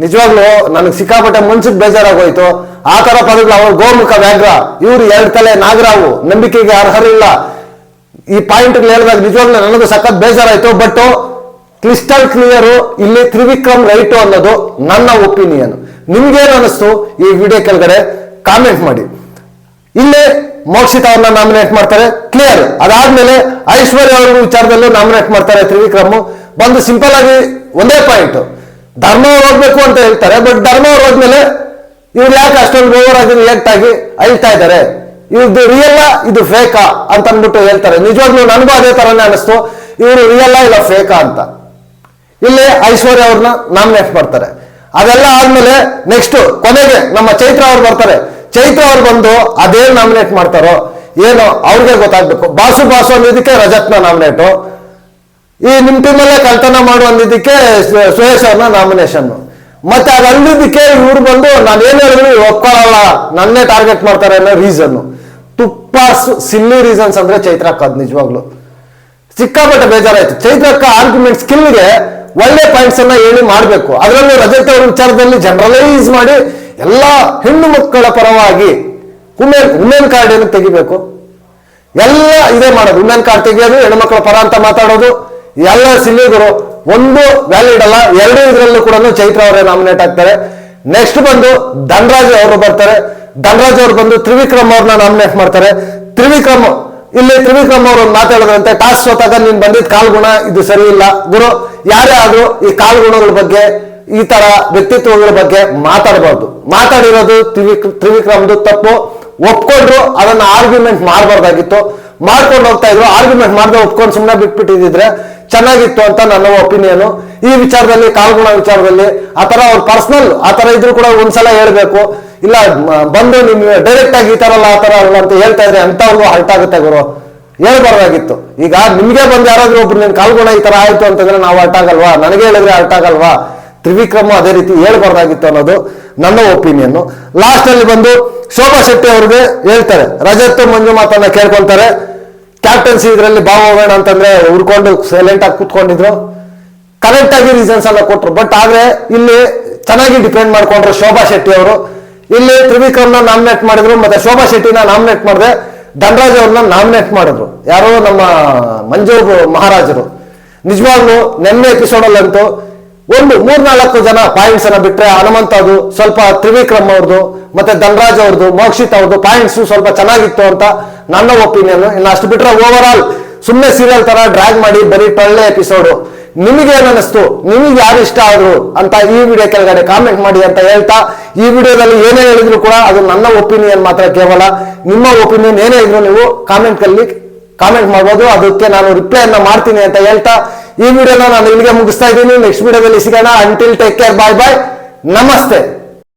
ನಿಜವಾಗ್ಲೂ ನನಗೆ ಸಿಕ್ಕಾಪಟ್ಟೆ ಮನ್ಸಿಗೆ ಬೇಜಾರಾಗೋಯ್ತು. ಆ ತರ ಪದಗಳು ಅವ್ರು ಗೋಮುಖ ವ್ಯಾಘ್ರ, ಇವ್ರು 2 ತಲೆ ನಾಗರಾವು, ನಂಬಿಕೆಗೆ ಅರ್ಹರಿಲ್ಲ, ಈ ಪಾಯಿಂಟ್ ಹೇಳಿದಾಗ ನಿಜವಾಗ್ಲೂ ನನಗೂ ಸಖತ್ ಬೇಜಾರಾಯ್ತು. ಬಟ್ ಕ್ಲಿಸ್ಟಲ್ ಕ್ಲಿಯರ್ ಇಲ್ಲಿ ತ್ರಿವಿಕ್ರಮ್ ರೈಟು ಅನ್ನೋದು ನನ್ನ ಒಪಿನಿಯನ್. ನಿಮ್ಗೇನು ಅನಿಸ್ತು ಈ ವಿಡಿಯೋ ಕೆಳಗಡೆ ಕಾಮೆಂಟ್ ಮಾಡಿ. ಇಲ್ಲಿ ಮೋಕ್ಷಿತ ಅವ್ರನ್ನ ನಾಮಿನೇಟ್ ಮಾಡ್ತಾರೆ, ಕ್ಲಿಯರ್. ಅದಾದ್ಮೇಲೆ ಐಶ್ವರ್ಯ ಅವ್ರ ವಿಚಾರದಲ್ಲೂ ನಾಮಿನೇಟ್ ಮಾಡ್ತಾರೆ ತ್ರಿವಿಕ್ರಮ್. ಬಂದು ಸಿಂಪಲ್ ಆಗಿ ಒಂದೇ ಪಾಯಿಂಟ್, ಧರ್ಮ ಹೋಗ್ಬೇಕು ಅಂತ ಹೇಳ್ತಾರೆ. ಬಟ್ ಧರ್ಮ ಹೋದ್ಮೇಲೆ ಇವ್ರು ಯಾಕೆ ಅಷ್ಟೊಂದು ಓವರ್ ಆಗಿ ರಿಯಾಕ್ಟ್ ಆಗಿ ಅಳ್ತಾ ಇದ್ದಾರೆ, ಇವ್ರದ್ದು ರಿಯಲ್ ಇದು ಫೇಕಾ ಅಂತ ಅಂದ್ಬಿಟ್ಟು ಹೇಳ್ತಾರೆ. ನಿಜವಾಗ್ಲೂ ನನಗೂ ಅದೇ ತರನೇ ಅನಿಸ್ತು, ಇವರು ರಿಯಲ್ ಇಲ್ಲ ಫೇಕಾ ಅಂತ. ಇಲ್ಲಿ ಐಶ್ವರ್ಯ ಅವ್ರನ್ನ ನಾಮಿನೇಟ್ ಮಾಡ್ತಾರೆ. ಅದೆಲ್ಲ ಆದ್ಮೇಲೆ ನೆಕ್ಸ್ಟ್ ಕೊನೆಗೆ ನಮ್ಮ ಚೈತ್ರ ಅವ್ರು ಬರ್ತಾರೆ. ಚೈತ್ರ ಅವ್ರು ಬಂದು ಅದೇನ್ ನಾಮಿನೇಟ್ ಮಾಡ್ತಾರೋ ಏನೋ ಅವ್ರಿಗೆ ಗೊತ್ತಾಗ್ಬೇಕು. ಬಾಸು ಅಂದಿದ್ದಕ್ಕೆ ರಜತ್ನ ನಾಮಿನೇಟು, ಈ ನಿಮ್ ಟೀಮಲ್ಲೇ ಕಳ್ತನ ಮಾಡು ಅಂದಿದ್ದಕ್ಕೆ ಸುರೇಶ್ ಅವ್ರನ್ನ ನಾಮಿನೇಷನ್. ಮತ್ತೆ ಅದು ಅಂದಿದ್ದಕ್ಕೆ ಇವ್ರು ಬಂದು ನಾನು ಏನ್ ಹೇಳಿದ್ರು ಒಪ್ಕೊಳ್ಳಲ್ಲ, ನನ್ನೇ ಟಾರ್ಗೆಟ್ ಮಾಡ್ತಾರೆ ಅನ್ನೋ ರೀಸನ್. ತುಪ್ಪ ಸಿಲ್ಲಿ ರೀಸನ್ಸ್ ಅಂದ್ರೆ ಚೈತ್ರಕ್ಕ ಅದ್ ನಿಜವಾಗ್ಲು ಸಿಕ್ಕಾಪಟ್ಟೆ ಬೇಜಾರಾಯ್ತು. ಚೈತ್ರಕ್ಕ ಆರ್ಗ್ಯುಮೆಂಟ್ ಸ್ಕಿಲ್ಗೆ ಒಳ್ಳೆ ಪಾಯಿಂಟ್ಸ್ ಅನ್ನ ಹೇಳಿ ಮಾಡ್ಬೇಕು. ಅದರಲ್ಲೂ ರಜತ್ ಅವ್ರ ವಿಚಾರದಲ್ಲಿ ಜನರಲೈಸ್ ಮಾಡಿ ಎಲ್ಲ ಹೆಣ್ಣು ಮಕ್ಕಳ ಪರವಾಗಿ ವುಮೆನ್ ಕಾರ್ಡ್ ಏನು ತೆಗಿಬೇಕು, ಎಲ್ಲ ಇದೇ ಮಾಡೋದು. ವುಮೆನ್ ಕಾರ್ಡ್ ತೆಗಿಯೋದು, ಹೆಣ್ಮಕ್ಳ ಪರ ಅಂತ ಮಾತಾಡೋದು, ಎಲ್ಲ ಸಿಲ್ಲಿಗಳು ಒಂದು ವ್ಯಾಲಿಡ್ ಅಲ್ಲ. 2 ಇದರಲ್ಲೂ ಕೂಡ ಚೈತ್ರ ಅವರೇ ನಾಮಿನೇಟ್ ಆಗ್ತಾರೆ. ನೆಕ್ಸ್ಟ್ ಬಂದು ಧನರಾಜ್ ಅವರು ಬರ್ತಾರೆ. ಧನರಾಜ್ ಅವರು ಬಂದು ತ್ರಿವಿಕ್ರಮ್ ಅವ್ರನ್ನ ನಾಮಿನೇಟ್ ಮಾಡ್ತಾರೆ. ತ್ರಿವಿಕ್ರಮ್ ಇಲ್ಲಿ ತ್ರಿವಿಕ್ರಮ್ ಅವರು ಮಾತಾಡಿದ್ರಂತೆ ಟಾಸ್ಕ್ ಸೋತಾಗ ನೀನ್ ಬಂದಿದ್ ಕಾಲ್ಗುಣ ಇದು ಸರಿ ಇಲ್ಲ ಗುರು. ಯಾರೇ ಆದ್ರೂ ಈ ಕಾಲ್ಗುಣಗಳ ಬಗ್ಗೆ ಈ ತರ ವ್ಯಕ್ತಿತ್ವಗಳ ಬಗ್ಗೆ ಮಾತಾಡಬಾರ್ದು. ಮಾತಾಡಿರೋದು ತ್ರಿವಿಕ್ರಮ್ದು ತಪ್ಪು. ಒಪ್ಕೊಂಡ್ರು, ಅದನ್ನ ಆರ್ಗ್ಯುಮೆಂಟ್ ಮಾಡಬಾರ್ದಾಗಿತ್ತು. ಮಾಡ್ಕೊಂಡು ಹೋಗ್ತಾ ಇದ್ರು. ಆರ್ಗ್ಯುಮೆಂಟ್ ಮಾಡದೆ ಒಪ್ಕೊಂಡು ಸುಮ್ಮನೆ ಬಿಟ್ಬಿಟ್ಟಿದ್ರೆ ಚೆನ್ನಾಗಿತ್ತು ಅಂತ ನನ್ನ ಒಪಿನಿಯನ್. ಈ ವಿಚಾರದಲ್ಲಿ ಕಾಲ್ಗುಣ ವಿಚಾರದಲ್ಲಿ ಆತರ ಅವ್ರ ಪರ್ಸನಲ್ ಆತರ ಇದ್ರು ಕೂಡ ಒಂದ್ಸಲ ಹೇಳ್ಬೇಕು. ಇಲ್ಲ ಬಂದು ನಿಮ್ ಡೈರೆಕ್ಟ್ ಆಗಿ ಈ ತರ ಅಲ್ಲ ಆ ತರ ಅಲ್ಲ ಅಂತ ಹೇಳ್ತಾ ಇದ್ರೆ ಅಂತವ್ರಿಗೂ ಹರ್ಟ್ ಆಗುತ್ತೆ ಗುರು. ಹೇಳ್ಬಾರ್ದಾಗಿತ್ತು. ಈಗ ನಿಮ್ಗೆ ಬಂದು ಯಾರಾದ್ರೂ ಒಬ್ರು ನಿನ್ ಕಾಲ್ಗುಣ ಈ ತರ ಆಯ್ತು ಅಂತಂದ್ರೆ ನಾವು ಹರ್ಟ್ ಆಗಲ್ವಾ? ನನಗೆ ಹೇಳಿದ್ರೆ ಹರ್ಟ್ ಆಗಲ್ವಾ? ತ್ರಿವಿಕ್ರಮ್ ಅದೇ ರೀತಿ ಹೇಳ್ಬಾರ್ದಾಗಿತ್ತು ಅನ್ನೋದು ನನ್ನ ಒಪಿನಿಯನ್. ಲಾಸ್ಟ್ ಅಲ್ಲಿ ಬಂದು ಶೋಭಾ ಶೆಟ್ಟಿ ಅವ್ರಿಗೆ ಹೇಳ್ತಾರೆ, ರಜತ್ ಮಂಜು ಮಾತನ್ನ ಕೇಳ್ಕೊಂತಾರೆ. ಕ್ಯಾಪ್ಟನ್ಸಿ ಇದರಲ್ಲಿ ಭಾವ ಹೋಗೋಣ ಅಂತಂದ್ರೆ ಹುಡ್ಕೊಂಡು ಸೈಲೆಂಟ್ ಆಗಿ ಕೂತ್ಕೊಂಡಿದ್ರು. ಕರೆಕ್ಟ್ ಆಗಿ ರೀಸನ್ಸ್ ಎಲ್ಲ ಕೊಟ್ರು. ಬಟ್ ಆದ್ರೆ ಇಲ್ಲಿ ಚೆನ್ನಾಗಿ ಡಿಪೆಂಡ್ ಮಾಡ್ಕೊಂಡ್ರು ಶೋಭಾ ಶೆಟ್ಟಿ ಅವರು. ಇಲ್ಲಿ ತ್ರಿವಿಕ್ರಮ್ನ ನಾಮಿನೇಟ್ ಮಾಡಿದ್ರು, ಮತ್ತೆ ಶೋಭಾ ಶೆಟ್ಟಿನ ನಾಮಿನೇಟ್ ಮಾಡಿದ್ರೆ ಧನರಾಜ್ ಅವ್ರನ್ನ ನಾಮಿನೇಟ್ ಮಾಡಿದ್ರು. ಯಾರೋ ನಮ್ಮ ಮಂಜು ಮಹಾರಾಜರು. ನಿಜವಾಗ್ಲು ನೆನ್ನೆ ಎಪಿಸೋಡ್ ಅಲ್ಲಂತೂ ಒಂದು 3-4 ಜನ ಪಾಯಿಂಟ್ಸ್ ಅನ್ನ ಬಿಟ್ರೆ ಹನುಮಂತ್ ಅದು ಸ್ವಲ್ಪ, ತ್ರಿವಿಕ್ರಮ್ ಅವ್ರದ್ದು ಮತ್ತೆ ಧನರಾಜ್ ಅವ್ರದ್ದು, ಮೋಕ್ಷಿತ್ ಅವ್ರದ್ದು ಪಾಯಿಂಟ್ಸ್ ಸ್ವಲ್ಪ ಚೆನ್ನಾಗಿತ್ತು ಅಂತ ನನ್ನ ಒಪಿನಿಯನ್. ಇನ್ನು ಅಷ್ಟು ಬಿಟ್ರೆ ಓವರ್ ಆಲ್ ಸುಮ್ಮನೆ ಸೀರಿಯಲ್ ತರ ಡ್ರ್ಯಾಗ್ ಮಾಡಿ ಬರೀ ಒಳ್ಳೆ ಎಪಿಸೋಡು. ನಿಮಗೆ ಏನಿಸ್ತು, ನಿಮಗೆ ಯಾರು ಇಷ್ಟ ಆದ್ರು ಅಂತ ಈ ವಿಡಿಯೋ ಕೆಳಗಡೆ ಕಾಮೆಂಟ್ ಮಾಡಿ ಅಂತ ಹೇಳ್ತಾ, ಈ ವಿಡಿಯೋದಲ್ಲಿ ಏನೇ ಹೇಳಿದ್ರು ಕೂಡ ಅದು ನನ್ನ ಒಪಿನಿಯನ್ ಮಾತ್ರ, ಕೇವಲ ನಿಮ್ಮ ಒಪಿನಿಯನ್ ಏನೇ ಇದ್ರು ನೀವು ಕಾಮೆಂಟ್ ಮಾಡ್ಬೋದು. ಅದಕ್ಕೆ ನಾನು ರಿಪ್ಲೈ ಅನ್ನ ಮಾಡ್ತೀನಿ ಅಂತ ಹೇಳ್ತಾ ಈ ವಿಡಿಯೋನ ನಾನು ಇಲ್ಲಿಗೆ ಮುಗಿಸ್ತಾ ಇದ್ದೀನಿ. ನೆಕ್ಸ್ಟ್ ವಿಡಿಯೋದಲ್ಲಿ ಸಿಗೋಣ. ಅಂಟಿಲ್ ಟೇಕ್ ಕೇರ್, ಬಾಯ್ ಬಾಯ್, ನಮಸ್ತೆ.